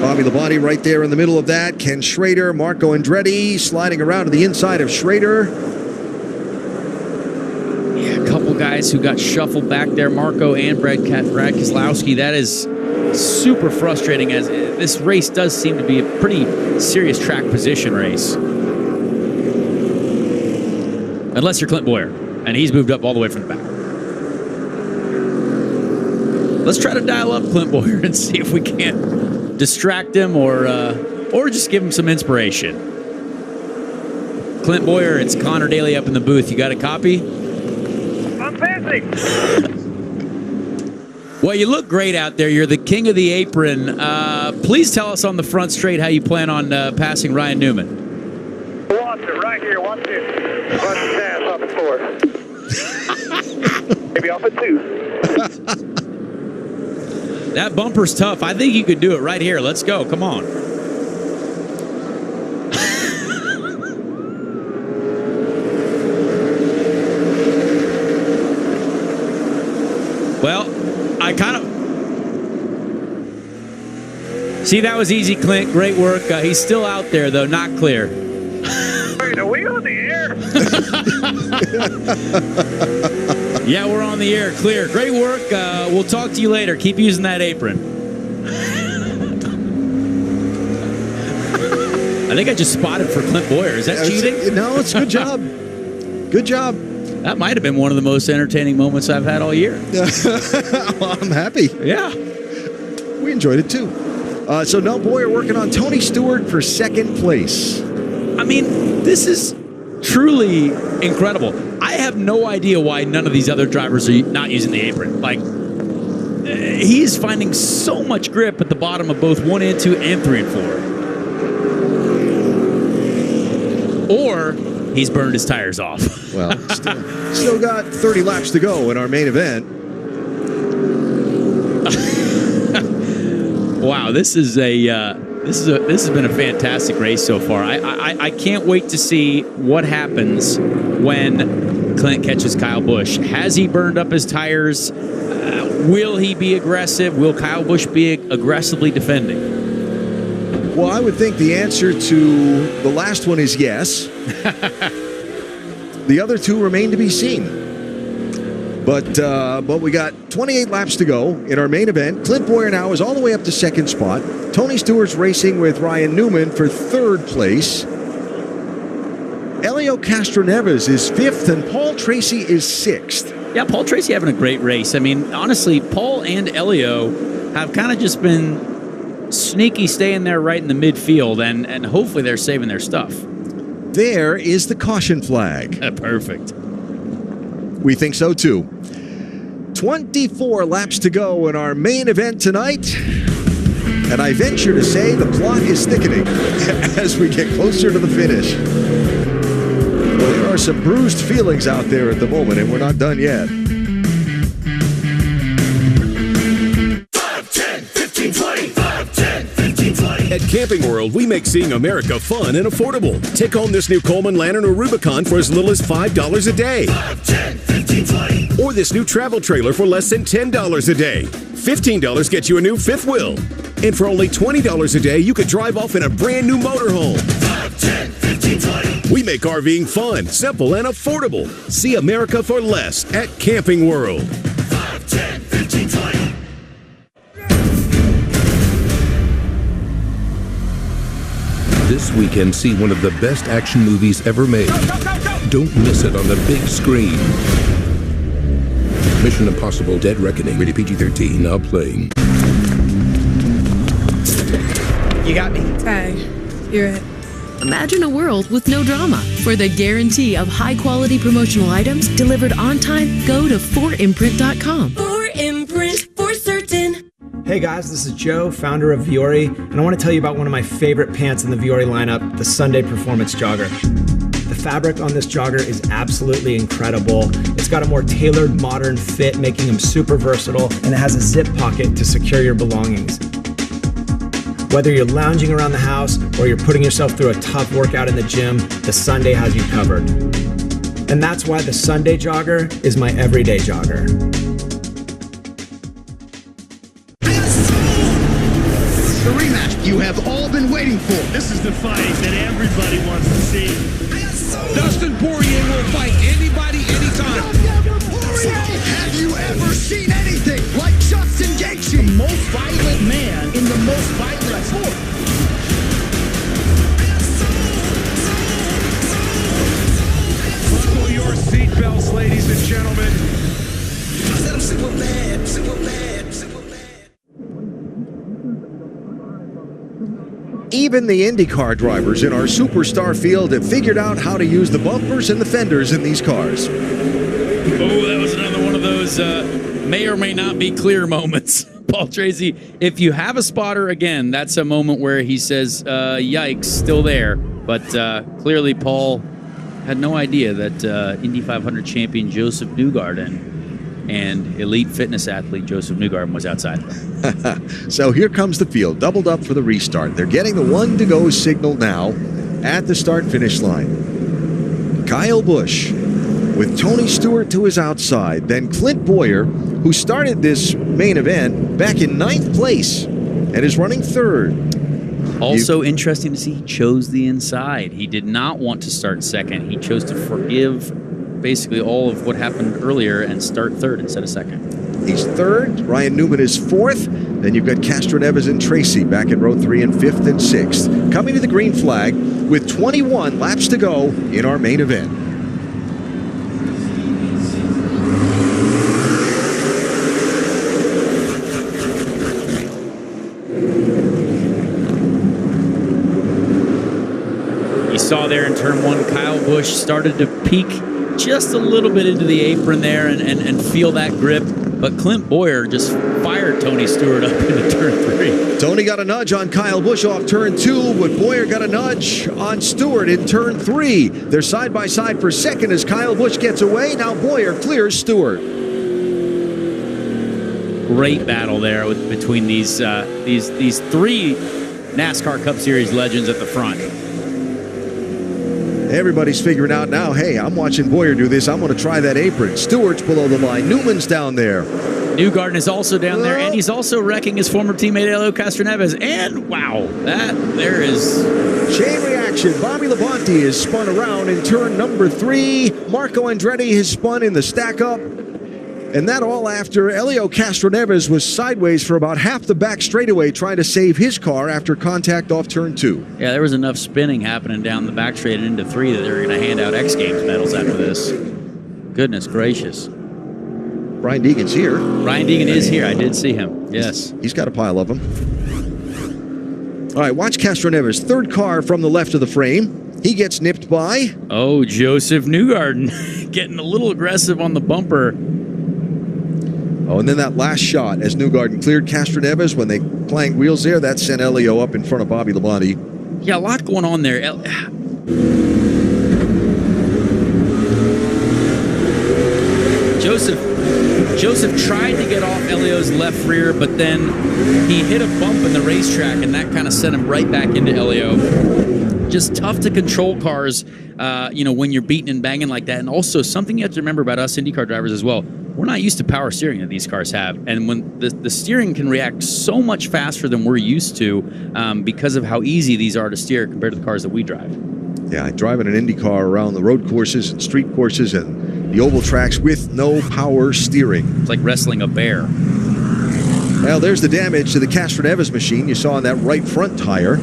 Bobby Labonte right there in the middle of that. Ken Schrader, Marco Andretti sliding around to the inside of Schrader. Yeah, a couple guys who got shuffled back there, Marco and Brad Keselowski. That is super frustrating, as this race does seem to be a pretty serious track position race. Unless you're Clint Boyer, and he's moved up all the way from the back. Let's try to dial up Clint Boyer and see if we can't distract him or just give him some inspiration. Clint Boyer, it's Connor Daly up in the booth. You got a copy? I'm fancy. Well, you look great out there. You're the king of the apron. Please tell us on the front straight how you plan on passing Ryan Newman. Watch it right here. Watch it. Watch the pass off at 4. Maybe off at 2. That bumper's tough. I think you could do it right here. Let's go. Come on. Well, I kind of... See, that was easy, Clint. Great work. He's still out there, though. Not clear. Wait, are we on the air? Yeah, we're on the air. Clear. Great work. We'll talk to you later. Keep using that apron. I think I just spotted for Clint Boyer. Is that cheating? No, it's a good job. Good job. That might have been one of the most entertaining moments I've had all year. Well, I'm happy. Yeah. We enjoyed it, too. So now Boyer working on Tony Stewart for second place. I mean, this is truly incredible. I have no idea why none of these other drivers are not using the apron. Like, he's finding so much grip at the bottom of both 1 and 2 and 3 and 4. Or he's burned his tires off. Well, still got 30 laps to go in our main event. Wow, this has been a fantastic race so far. I can't wait to see what happens when Clint catches Kyle Busch. Has he burned up his tires? Will he be aggressive? Will Kyle Busch be aggressively defending? Well, I would think the answer to the last one is yes. The other two remain to be seen. But we got 28 laps to go in our main event. Clint Boyer now is all the way up to second spot. Tony Stewart's racing with Ryan Newman for third place. Elio Castroneves is fifth, and Paul Tracy is sixth. Yeah, Paul Tracy having a great race. I mean, honestly, Paul and Elio have kind of just been sneaky staying there right in the midfield, and hopefully they're saving their stuff. There is the caution flag. Perfect. We think so, too. 24 laps to go in our main event tonight. And I venture to say the plot is thickening as we get closer to the finish. Well, there are some bruised feelings out there at the moment, and we're not done yet. 5, 10, 15, 20. 5, 10, 15, 20. At Camping World, we make seeing America fun and affordable. Take home this new Coleman Lantern or Rubicon for as little as $5 a day. 5, 10, 15, 20. Or this new travel trailer for less than $10 a day. $15 gets you a new fifth wheel. And for only $20 a day, you could drive off in a brand new motorhome. 5, 10, 15, 20. We make RVing fun, simple, and affordable. See America for less at Camping World. 5, 10, 15, 20. This weekend, see one of the best action movies ever made. Don't miss it on the big screen. Mission Impossible: Dead Reckoning. Rated PG-13. Now playing. You got me. Ty, you're it. Imagine a world with no drama. For the guarantee of high-quality promotional items delivered on time, go to 4imprint.com. 4imprint, for certain. Hey guys, this is Joe, founder of Viore, and I want to tell you about one of my favorite pants in the Viore lineup, the Sunday Performance Jogger. The fabric on this jogger is absolutely incredible. It's got a more tailored, modern fit, making them super versatile, and it has a zip pocket to secure your belongings. Whether you're lounging around the house or you're putting yourself through a tough workout in the gym, the Sunday has you covered. And that's why the Sunday jogger is my everyday jogger. The rematch you have all been waiting for. This is the fight that everybody wants to see. Dustin Poirier will fight anybody, anytime. Have you ever seen anything like Justin Gaethje? The most violent man in the most violent sport. Buckle your seatbelts, ladies and gentlemen. Super bad, super bad, super bad. Even the IndyCar drivers in our superstar field have figured out how to use the bumpers and the fenders in these cars. Oh, that was another one of those may or may not be clear moments. Paul Tracy, if you have a spotter, again, that's a moment where he says, yikes, still there. But clearly Paul had no idea that Indy 500 champion Joseph Newgarden and elite fitness athlete Joseph Newgarden was outside. So here comes the field, doubled up for the restart. They're getting the 1-to-go signal now at the start-finish line. Kyle Busch with Tony Stewart to his outside. Then Clint Bowyer, who started this main event back in 9th place and is running 3rd. Also interesting to see he chose the inside. He did not want to start 2nd. He chose to forgive basically all of what happened earlier and start 3rd instead of 2nd. He's 3rd. Ryan Newman is 4th. Then you've got Castroneves and Tracy back in row 3 and 5th and 6th. Coming to the green flag with 21 laps to go in our main event. You saw there in turn 1, Kyle Busch started to peek just a little bit into the apron there and feel that grip. But Clint Bowyer just fired Tony Stewart up into turn 3. Tony got a nudge on Kyle Busch off turn 2, but Bowyer got a nudge on Stewart in turn 3. They're side by side for 2nd as Kyle Busch gets away. Now Bowyer clears Stewart. Great battle there between these 3 NASCAR Cup Series legends at the front. Everybody's figuring out now, hey, I'm watching Bowyer do this. I'm going to try that apron. Stewart's below the line. Newman's down there. Newgarden is also down there, and he's also wrecking his former teammate, Helio Castroneves. And, wow, there is... Chain reaction. Bobby Labonte is spun around in turn number 3. Marco Andretti has spun in the stack-up. And that all after Helio Castroneves was sideways for about half the back straightaway trying to save his car after contact off turn 2. Yeah, there was enough spinning happening down the back straight and into 3 that they were going to hand out X Games medals after this. Goodness gracious. Brian Deegan's here. Brian Deegan is here. I did see him. Yes. He's got a pile of them. All right, watch Castroneves. 3rd car from the left of the frame. He gets nipped by... Oh, Joseph Newgarden getting a little aggressive on the bumper. Oh, and then that last shot as Newgarden cleared Castroneves when they clanged wheels there, that sent Helio up in front of Bobby Labonte. Yeah, a lot going on there. Joseph tried to get off Helio's left rear, but then he hit a bump in the racetrack, and that kind of sent him right back into Helio. Just tough to control cars, when you're beating and banging like that. And also, something you have to remember about us IndyCar drivers as well, we're not used to power steering that these cars have. And when the steering can react so much faster than we're used to because of how easy these are to steer compared to the cars that we drive. Yeah, I drive in an IndyCar around the road courses and street courses and the oval tracks with no power steering. It's like wrestling a bear. Well, there's the damage to the Castroneves machine you saw on that right front tire.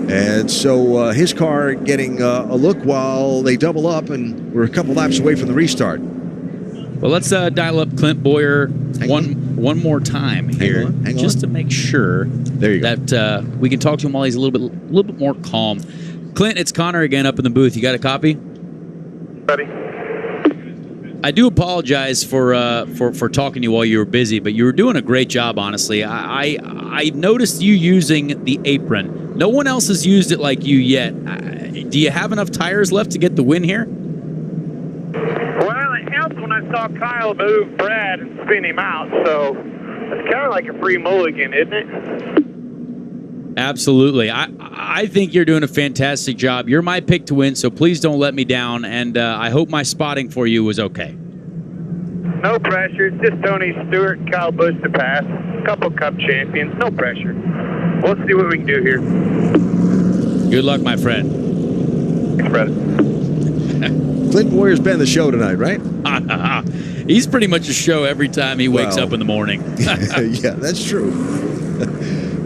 And so his car getting a look while they double up, and we're a couple laps away from the restart. Well, let's dial up Clint Bowyer one one more time here, hang on. just to make sure that we can talk to him while he's a little bit more calm. Clint, it's Connor again up in the booth. You got a copy? Buddy. I do apologize for talking to you while you were busy, but you were doing a great job, honestly. I noticed you using the apron. No one else has used it like you yet. Do you have enough tires left to get the win here? Well, it helps when I saw Kyle move Brad and spin him out, so it's kind of like a free mulligan, isn't it? Absolutely. I think you're doing a fantastic job. You're my pick to win, so please don't let me down, and I hope my spotting for you was okay. No pressure. It's just Tony Stewart and Kyle Busch to pass. A couple Cup champions. No pressure. We'll see what we can do here. Good luck, my friend. Thanks, brother. Clint Boyer's been the show tonight, right? He's pretty much a show every time he wakes up in the morning. Yeah, that's true.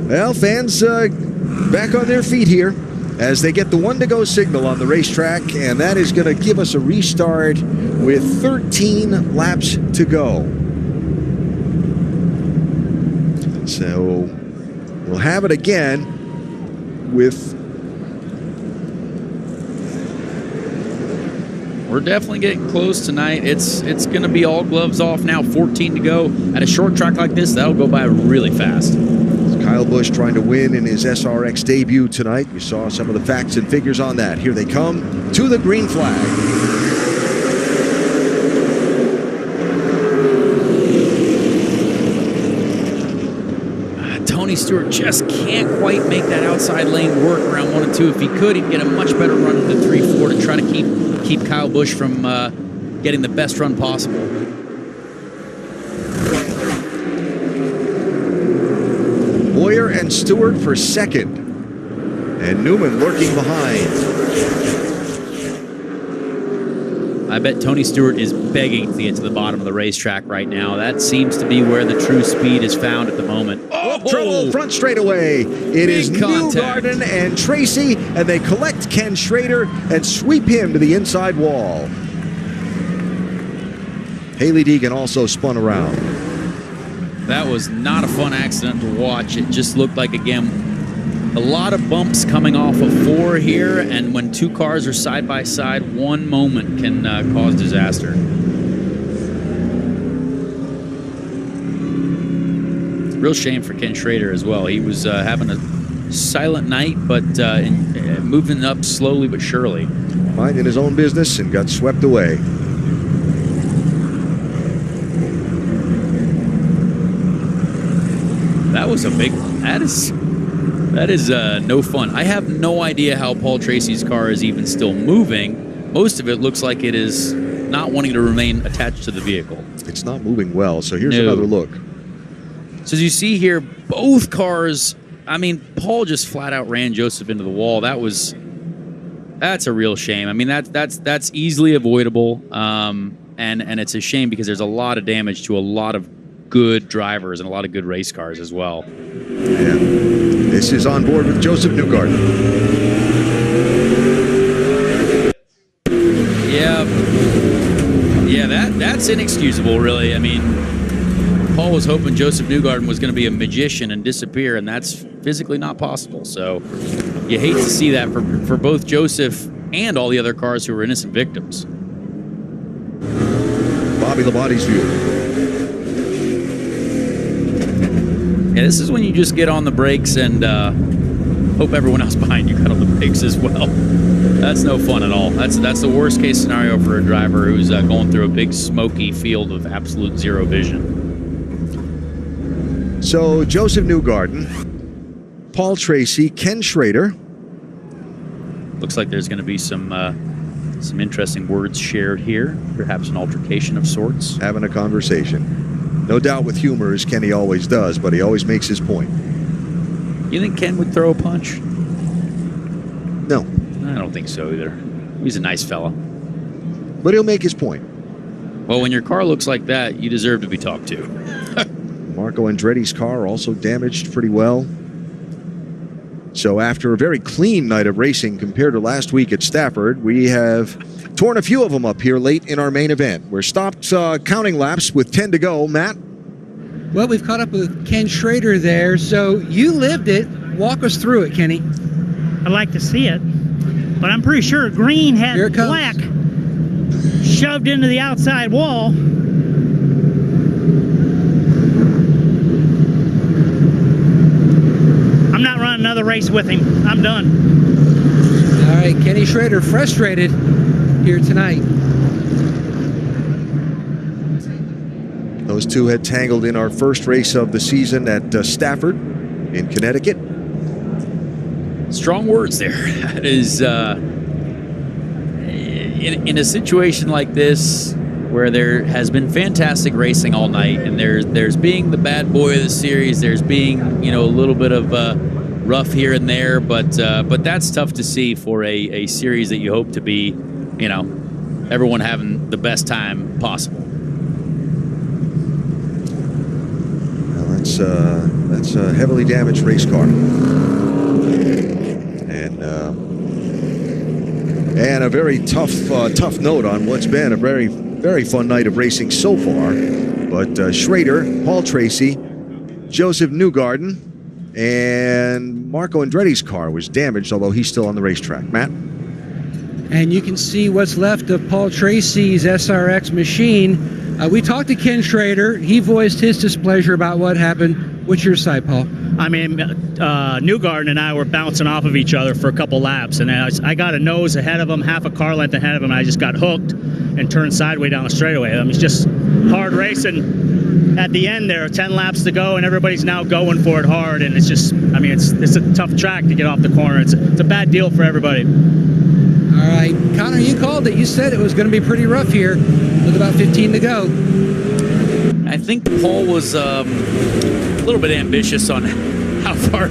Well, fans back on their feet here as they get the 1-to-go signal on the racetrack, and that is going to give us a restart with 13 laps to go. So we'll have it again with... We're definitely getting close tonight. It's going to be all gloves off now, 14 to go. At a short track like this, that'll go by really fast. Kyle Busch trying to win in his SRX debut tonight. We saw some of the facts and figures on that. Here they come to the green flag. Tony Stewart just can't quite make that outside lane work around 1 and 2. If he could, he'd get a much better run into 3-4 to try to keep Kyle Busch from getting the best run possible. Boyer and Stewart for second, and Newman lurking behind. I bet Tony Stewart is begging to get to the bottom of the racetrack right now. That seems to be where the true speed is found at the moment. Oh, trouble front straightaway. It is Newgarden and Tracy, and they collect Ken Schrader and sweep him to the inside wall. Haley Deegan also spun around. That was not a fun accident to watch. It just looked like, again, a lot of bumps coming off of 4 here, and when 2 cars are side by side, one moment can cause disaster. Real shame for Ken Schrader as well. He was having a silent night, but moving up slowly but surely. Minding his own business and got swept away. That was a big one. That is no fun. I have no idea how Paul Tracy's car is even still moving. Most of it looks like it is not wanting to remain attached to the vehicle. It's not moving well, so here's another look. So as you see here, both cars, I mean, Paul just flat out ran Joseph into the wall. That's a real shame. I mean, that's easily avoidable, and it's a shame because there's a lot of damage to a lot of good drivers and a lot of good race cars as well. Yeah. This is on board with Joseph Newgarden. Yeah, that's inexcusable, really. I mean, Paul was hoping Joseph Newgarden was going to be a magician and disappear, and that's physically not possible. So you hate to see that for both Joseph and all the other cars who were innocent victims. Bobby Labonte's view. Yeah, this is when you just get on the brakes and hope everyone else behind you got on the brakes as well. That's no fun at all. That's the worst case scenario for a driver who's going through a big smoky field of absolute zero vision. So Joseph Newgarden, Paul Tracy, Ken Schrader. Looks like there's going to be some interesting words shared here. Perhaps an altercation of sorts. Having a conversation. No doubt with humor, as Kenny always does, but he always makes his point. You think Ken would throw a punch? No. I don't think so either. He's a nice fella. But he'll make his point. Well, when your car looks like that, you deserve to be talked to. Marco Andretti's car also damaged pretty well. So after a very clean night of racing compared to last week at Stafford, we have torn a few of them up here late in our main event. We're stopped counting laps with 10 to go. Matt? Well, we've caught up with Ken Schrader there. So you lived it. Walk us through it, Kenny. I'd like to see it, but I'm pretty sure green had black shoved into the outside wall. I'm not running another race with him. I'm done. All right, Kenny Schrader frustrated here tonight. Those two had tangled in our first race of the season at Stafford in Connecticut. Strong words there. That is, in a situation like this, where there has been fantastic racing all night, and there's being the bad boy of the series, there's being a little bit of rough here and there, but that's tough to see for a series that you hope to be, everyone having the best time possible. Well, that's a heavily damaged race car. And a very tough note on what's been a very, very fun night of racing so far. But Schrader, Paul Tracy, Joseph Newgarden, and Marco Andretti's car was damaged, although he's still on the racetrack. Matt? And you can see what's left of Paul Tracy's SRX machine. We talked to Ken Schrader. He voiced his displeasure about what happened. What's your side, Paul? I mean, Newgarden and I were bouncing off of each other for a couple laps, and I got a nose ahead of him, half a car length ahead of him, and I just got hooked and turned sideways down the straightaway. I mean, it's just hard racing. At the end there, 10 laps to go, and everybody's now going for it hard, and it's just, I mean, it's a tough track to get off the corner. It's a bad deal for everybody. All right, Connor, you called it. You said it was going to be pretty rough here with about 15 to go. I think Paul was a little bit ambitious on how far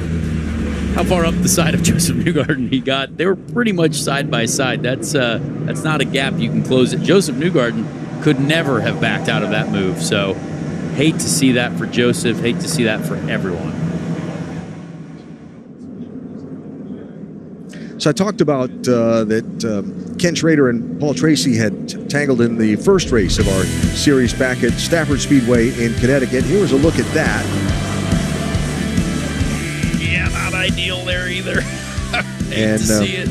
up the side of Joseph Newgarden he got. They were pretty much side by side. That's not a gap you can close it. Joseph Newgarden could never have backed out of that move. So hate to see that for Joseph. Hate to see that for everyone. So I talked about that Ken Schrader and Paul Tracy had tangled in the first race of our series back at Stafford Speedway in Connecticut. Here was a look at that. Yeah, not ideal there either. Hate to see it.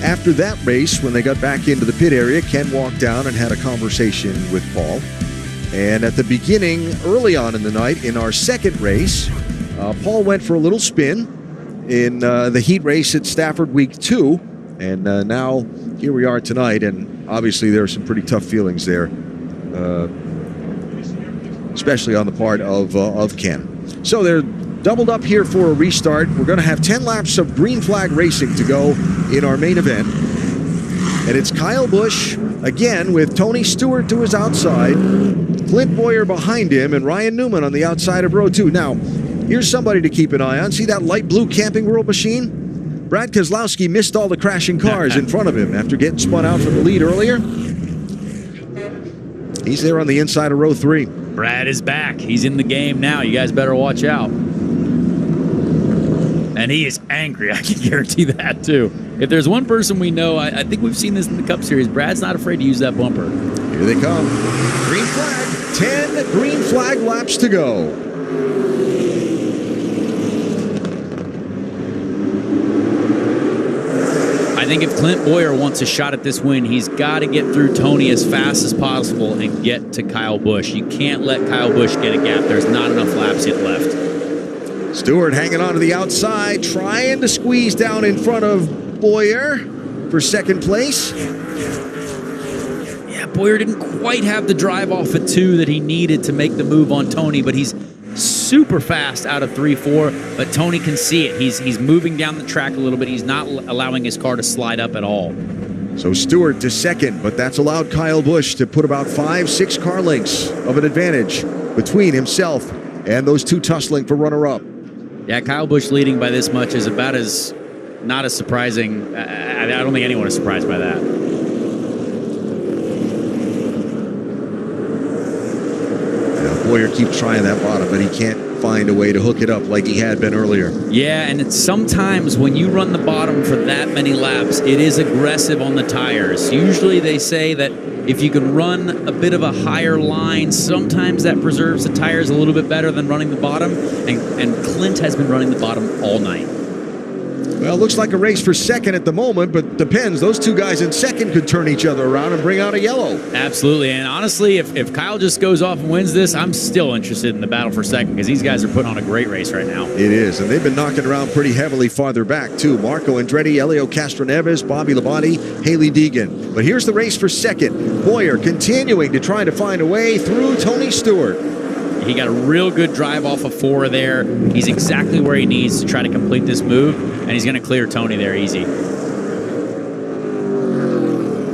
After that race, when they got back into the pit area, Ken walked down and had a conversation with Paul. And at the beginning, early on in the night, in our second race, Paul went for a little spin in the heat race at Stafford Week 2, and now here we are tonight, and obviously there are some pretty tough feelings there, especially on the part of Ken. So they're doubled up here for a restart. We're going to have 10 laps of green flag racing to go in our main event, and it's Kyle Busch again with Tony Stewart to his outside, Clint Boyer behind him, and Ryan Newman on the outside of row 2. Now, here's somebody to keep an eye on. See that light blue Camping World machine? Brad Keselowski missed all the crashing cars in front of him after getting spun out from the lead earlier. He's there on the inside of row 3. Brad is back. He's in the game now. You guys better watch out. And he is angry. I can guarantee that, too. If there's one person we know, I think we've seen this in the Cup Series, Brad's not afraid to use that bumper. Here they come. Green flag. 10 green flag laps to go. I think if Clint Boyer wants a shot at this win, he's got to get through Tony as fast as possible and get to Kyle Busch. You can't let Kyle Busch get a gap. There's not enough laps yet left. Stewart hanging on to the outside, trying to squeeze down in front of Boyer for second place. Yeah, Boyer didn't quite have the drive off at 2 that he needed to make the move on Tony, but he's super fast out of 3-4, but Tony can see it. He's moving down the track a little bit. He's not allowing his car to slide up at all. So Stewart to second, but that's allowed Kyle Busch to put about 5-6 car lengths of an advantage between himself and those two tussling for runner-up. Yeah, Kyle Busch leading by this much is about as not as surprising. I don't think anyone is surprised by that. Boyer keeps trying that bottom, but he can't find a way to hook it up like he had been earlier. Yeah, and it's sometimes when you run the bottom for that many laps, it is aggressive on the tires. Usually they say that If you can run a bit of a higher line, sometimes that preserves the tires a little bit better than running the bottom. And Clint has been running the bottom all night. Well, looks like a race for second at the moment, but depends. Those two guys in second could turn each other around and bring out a yellow. Absolutely. And honestly, if Kyle just goes off and wins this, I'm still interested in the battle for second because these guys are putting on a great race right now. It is, and they've been knocking around pretty heavily farther back, too. Marco Andretti, Elio Castroneves, Bobby Labonte, Haley Deegan. But here's the race for second. Boyer continuing to try to find a way through Tony Stewart. He got a real good drive off of 4 there. He's exactly where he needs to try to complete this move, and he's going to clear Tony there easy.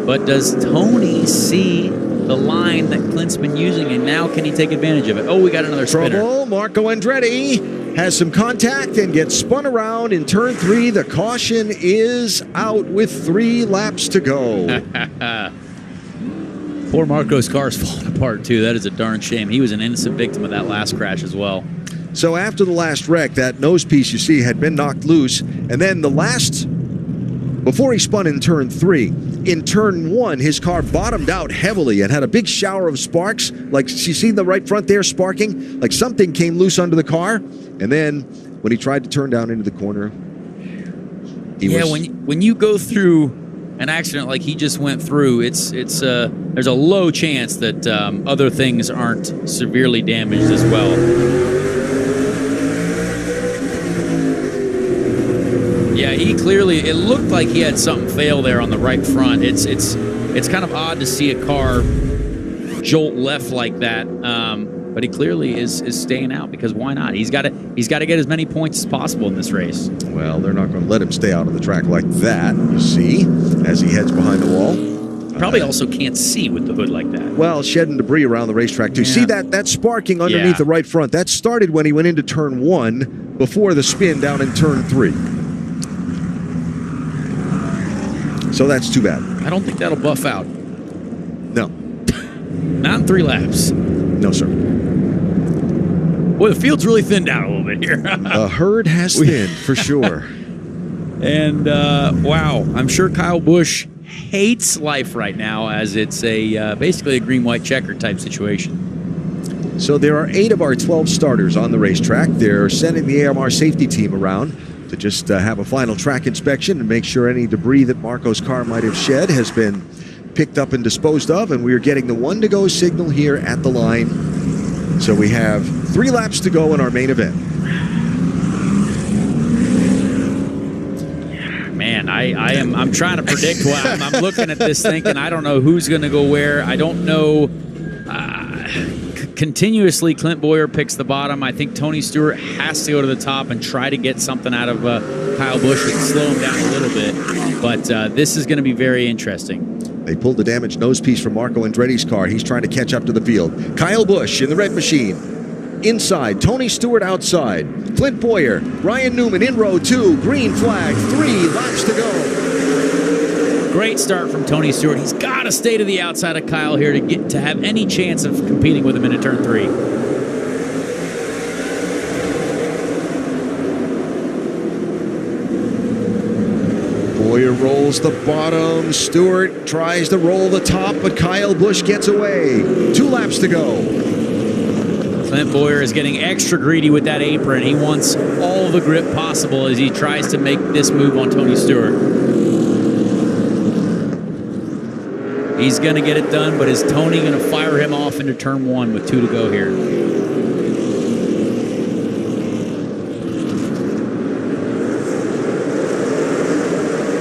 But does Tony see the line that Clint's been using, and now can he take advantage of it? Oh, we got another spinner. Trouble. Marco Andretti has some contact and gets spun around in turn 3. The caution is out with 3 laps to go. Poor Marco's car's falling apart, too. That is a darn shame. He was an innocent victim of that last crash as well. So after the last wreck, that nose piece you see had been knocked loose. And then before he spun in turn 3, in turn 1, his car bottomed out heavily and had a big shower of sparks. Like, you see the right front there sparking? Like something came loose under the car. And then when he tried to turn down into the corner, when you go through an accident like he just went through, there's a low chance that other things aren't severely damaged as well. Yeah, it looked like he had something fail there on the right front. It's kind of odd to see a car jolt left like that, but he clearly is staying out because why not? He's got to get as many points as possible in this race. Well, they're not going to let him stay out on the track like that, you see, as he heads behind the wall. Probably also can't see with the hood like that. Well, shedding debris around the racetrack, too. Yeah. See that sparking underneath the right front? That started when he went into turn 1 before the spin down in turn 3. So that's too bad. I don't think that'll buff out. No. Not in 3 laps. No, sir. Boy, the field's really thinned out a little bit here. The herd has thinned, for sure. And, wow, I'm sure Kyle Busch hates life right now as it's basically a green-white checker type situation. So there are 8 of our 12 starters on the racetrack. They're sending the AMR safety team around to just have a final track inspection and make sure any debris that Marco's car might have shed has been picked up and disposed of, and we are getting the 1-to-go signal here at the line. So we have 3 laps to go in our main event. Man, I'm trying to predict what I'm looking at this thinking I don't know who's going to go where. I don't know. Continuously, Clint Boyer picks the bottom. I think Tony Stewart has to go to the top and try to get something out of Kyle Busch and slow him down a little bit. But this is going to be very interesting. They pulled the damaged nose piece from Marco Andretti's car. He's trying to catch up to the field. Kyle Busch in the red machine. Inside, Tony Stewart outside. Clint Boyer, Ryan Newman in row 2. Green flag, 3 laps to go. Great start from Tony Stewart. He's got to stay to the outside of Kyle here to have any chance of competing with him in turn 3. Boyer rolls the bottom. Stewart tries to roll the top, but Kyle Busch gets away. 2 laps to go. Clint Boyer is getting extra greedy with that apron. He wants all the grip possible as he tries to make this move on Tony Stewart. He's going to get it done, but is Tony going to fire him off into turn 1 with 2 to go here?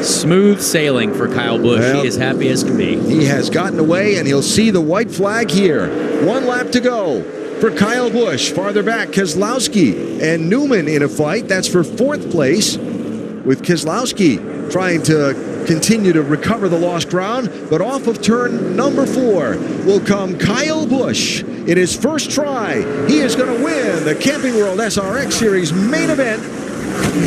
Smooth sailing for Kyle Busch. Well, he is happy as can be. He has gotten away, and he'll see the white flag here. 1 lap to go for Kyle Busch. Farther back, Keselowski and Newman in a fight. That's for 4th place, with Keselowski trying to continue to recover the lost ground, but off of turn number 4 will come Kyle Busch. In his first try, he is going to win the Camping World SRX Series main event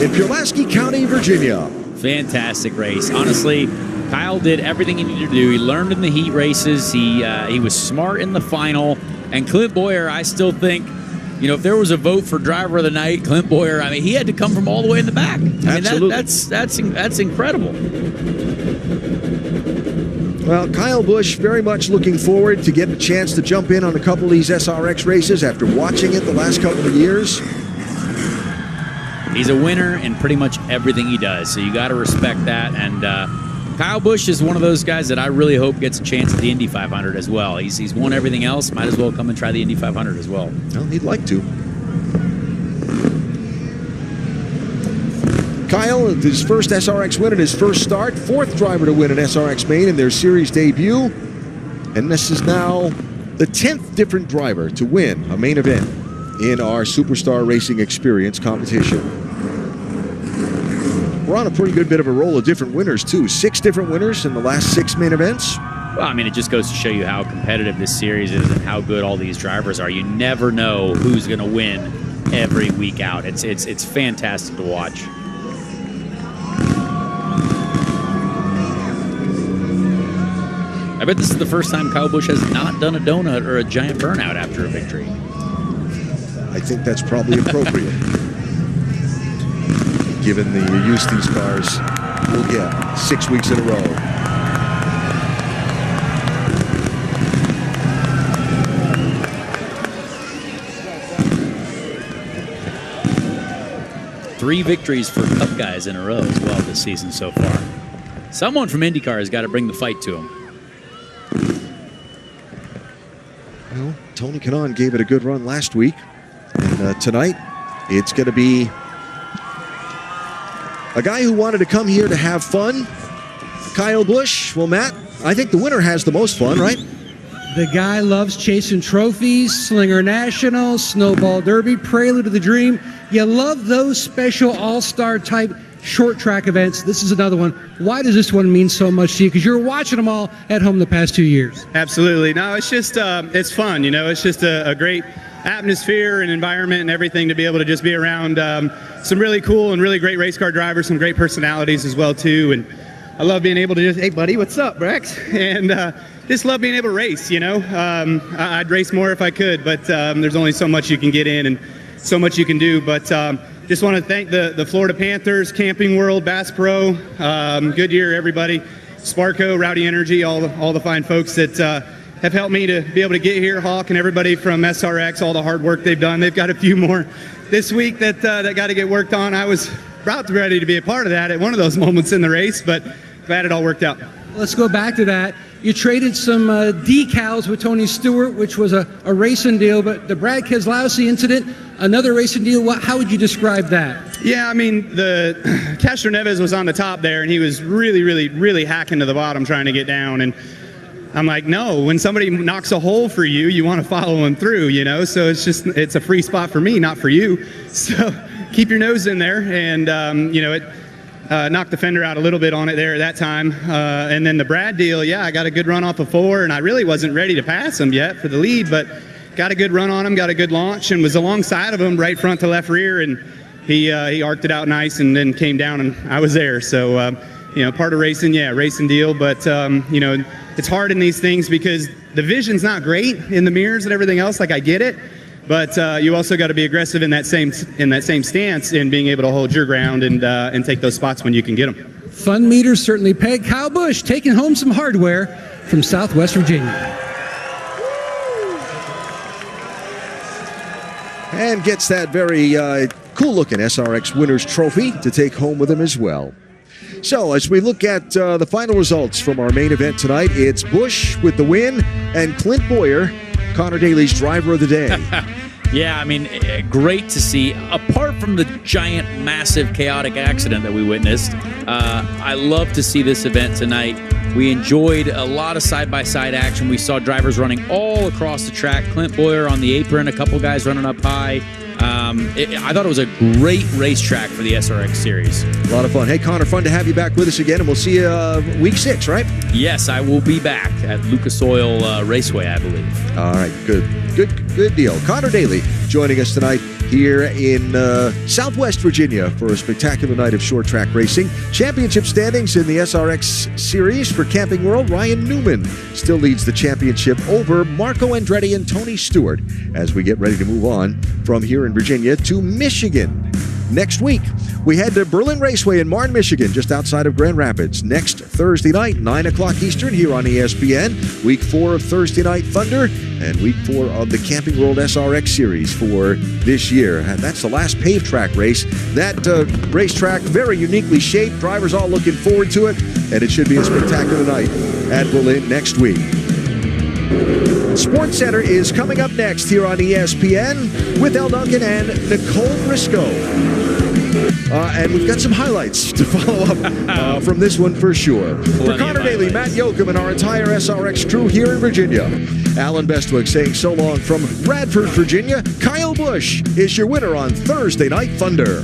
in Pulaski County, Virginia. Fantastic race. Honestly, Kyle did everything he needed to do. He learned in the heat races. He was smart in the final. And Clint Boyer, I still think, if there was a vote for driver of the night, Clint Boyer, I mean, he had to come from all the way in the back. Absolutely. That's incredible. Well, Kyle Busch very much looking forward to getting a chance to jump in on a couple of these SRX races after watching it the last couple of years. He's a winner in pretty much everything he does, so you got to respect that. And Kyle Busch is one of those guys that I really hope gets a chance at the Indy 500 as well. He's won everything else. Might as well come and try the Indy 500 as well. Well, he'd like to. Kyle, his first SRX win in his first start, fourth driver to win an SRX main in their series debut. And this is now the 10th different driver to win a main event in our Superstar Racing Experience competition. We're on a pretty good bit of a roll of different winners, too. 6 different winners in the last 6 main events. Well, I mean, it just goes to show you how competitive this series is and how good all these drivers are. You never know who's going to win every week out. It's fantastic to watch. I bet this is the first time Kyle Busch has not done a donut or a giant burnout after a victory. I think that's probably appropriate. Given the use these cars will get 6 weeks in a row. Three victories for Cup guys in a row as well this season so far. Someone from IndyCar has got to bring the fight to him. Well, Tony Kanaan gave it a good run last week. And tonight, it's going to be a guy who wanted to come here to have fun, Kyle Busch. Well, Matt, I think the winner has the most fun, right? The guy loves chasing trophies, Slinger National, Snowball Derby, Prelude to the Dream. You love those special all-star type short track events. This is another one. Why does this one mean so much to you? Because you're watching them all at home the past 2 years. Absolutely. No, it's just, it's fun, It's just a great atmosphere and environment and everything to be able to just be around some really cool and really great race car drivers, some great personalities as well, too. And I love being able to just, hey, buddy, what's up, Rex? And just love being able to race, I'd race more if I could, but there's only so much you can get in and so much you can do. But just want to thank the Florida Panthers, Camping World, Bass Pro, Goodyear, everybody, Sparco, Rowdy Energy, all the fine folks that have helped me to be able to get here, Hawk and everybody from SRX, all the hard work they've done. They've got a few more this week that got to get worked on. I was about ready to be a part of that at one of those moments in the race, but glad it all worked out. Let's go back to that. You traded some decals with Tony Stewart, which was a racing deal, but the Brad Keselowski incident, another racing deal. How would you describe that? Yeah, I mean, the Castro Neves was on the top there, and he was really, really, really hacking to the bottom trying to get down. And I'm like, no, when somebody knocks a hole for you, you want to follow them through, So it's a free spot for me, not for you. So keep your nose in there. And, it knocked the fender out a little bit on it there at that time. And then the Brad deal, yeah, I got a good run off of 4, and I really wasn't ready to pass him yet for the lead, but got a good run on him, got a good launch, and was alongside of him, right front to left rear, and he arced it out nice and then came down, and I was there. So, part of racing, racing deal, but, it's hard in these things because the vision's not great in the mirrors and everything else. Like, I get it, but you also got to be aggressive in that same stance and being able to hold your ground and take those spots when you can get them. Fun meters certainly peg. Kyle Busch taking home some hardware from Southwest Virginia. And gets that very cool-looking SRX Winners Trophy to take home with him as well. So as we look at the final results from our main event tonight, it's Busch with the win and Clint Boyer, Connor Daly's driver of the day. Yeah, I mean, great to see. Apart from the giant, massive, chaotic accident that we witnessed, I love to see this event tonight. We enjoyed a lot of side-by-side action. We saw drivers running all across the track. Clint Boyer on the apron, a couple guys running up high. I thought it was a great racetrack for the SRX series. A lot of fun. Hey, Connor, fun to have you back with us again, and we'll see you week 6, right? Yes, I will be back at Lucas Oil Raceway, I believe. All right, good deal. Connor Daly joining us tonight here in Southwest Virginia for a spectacular night of short track racing. Championship standings in the SRX series for Camping World. Ryan Newman still leads the championship over Marco Andretti and Tony Stewart as we get ready to move on from here in Virginia to Michigan. Next week, we head to Berlin Raceway in Marne, Michigan, just outside of Grand Rapids. Next Thursday night, 9 o'clock Eastern, here on ESPN. Week 4 of Thursday Night Thunder and Week 4 of the Camping World SRX Series for this year. And that's the last paved track race. That racetrack, very uniquely shaped. Drivers all looking forward to it. And it should be a spectacular night at Berlin next week. Sports Center is coming up next here on ESPN with El Duncan and Nicole Briscoe. And we've got some highlights to follow up from this one for sure. For Connor Daly, Matt Yoakum, and our entire SRX crew here in Virginia, Alan Bestwick saying so long from Bradford, Virginia. Kyle Busch is your winner on Thursday Night Thunder.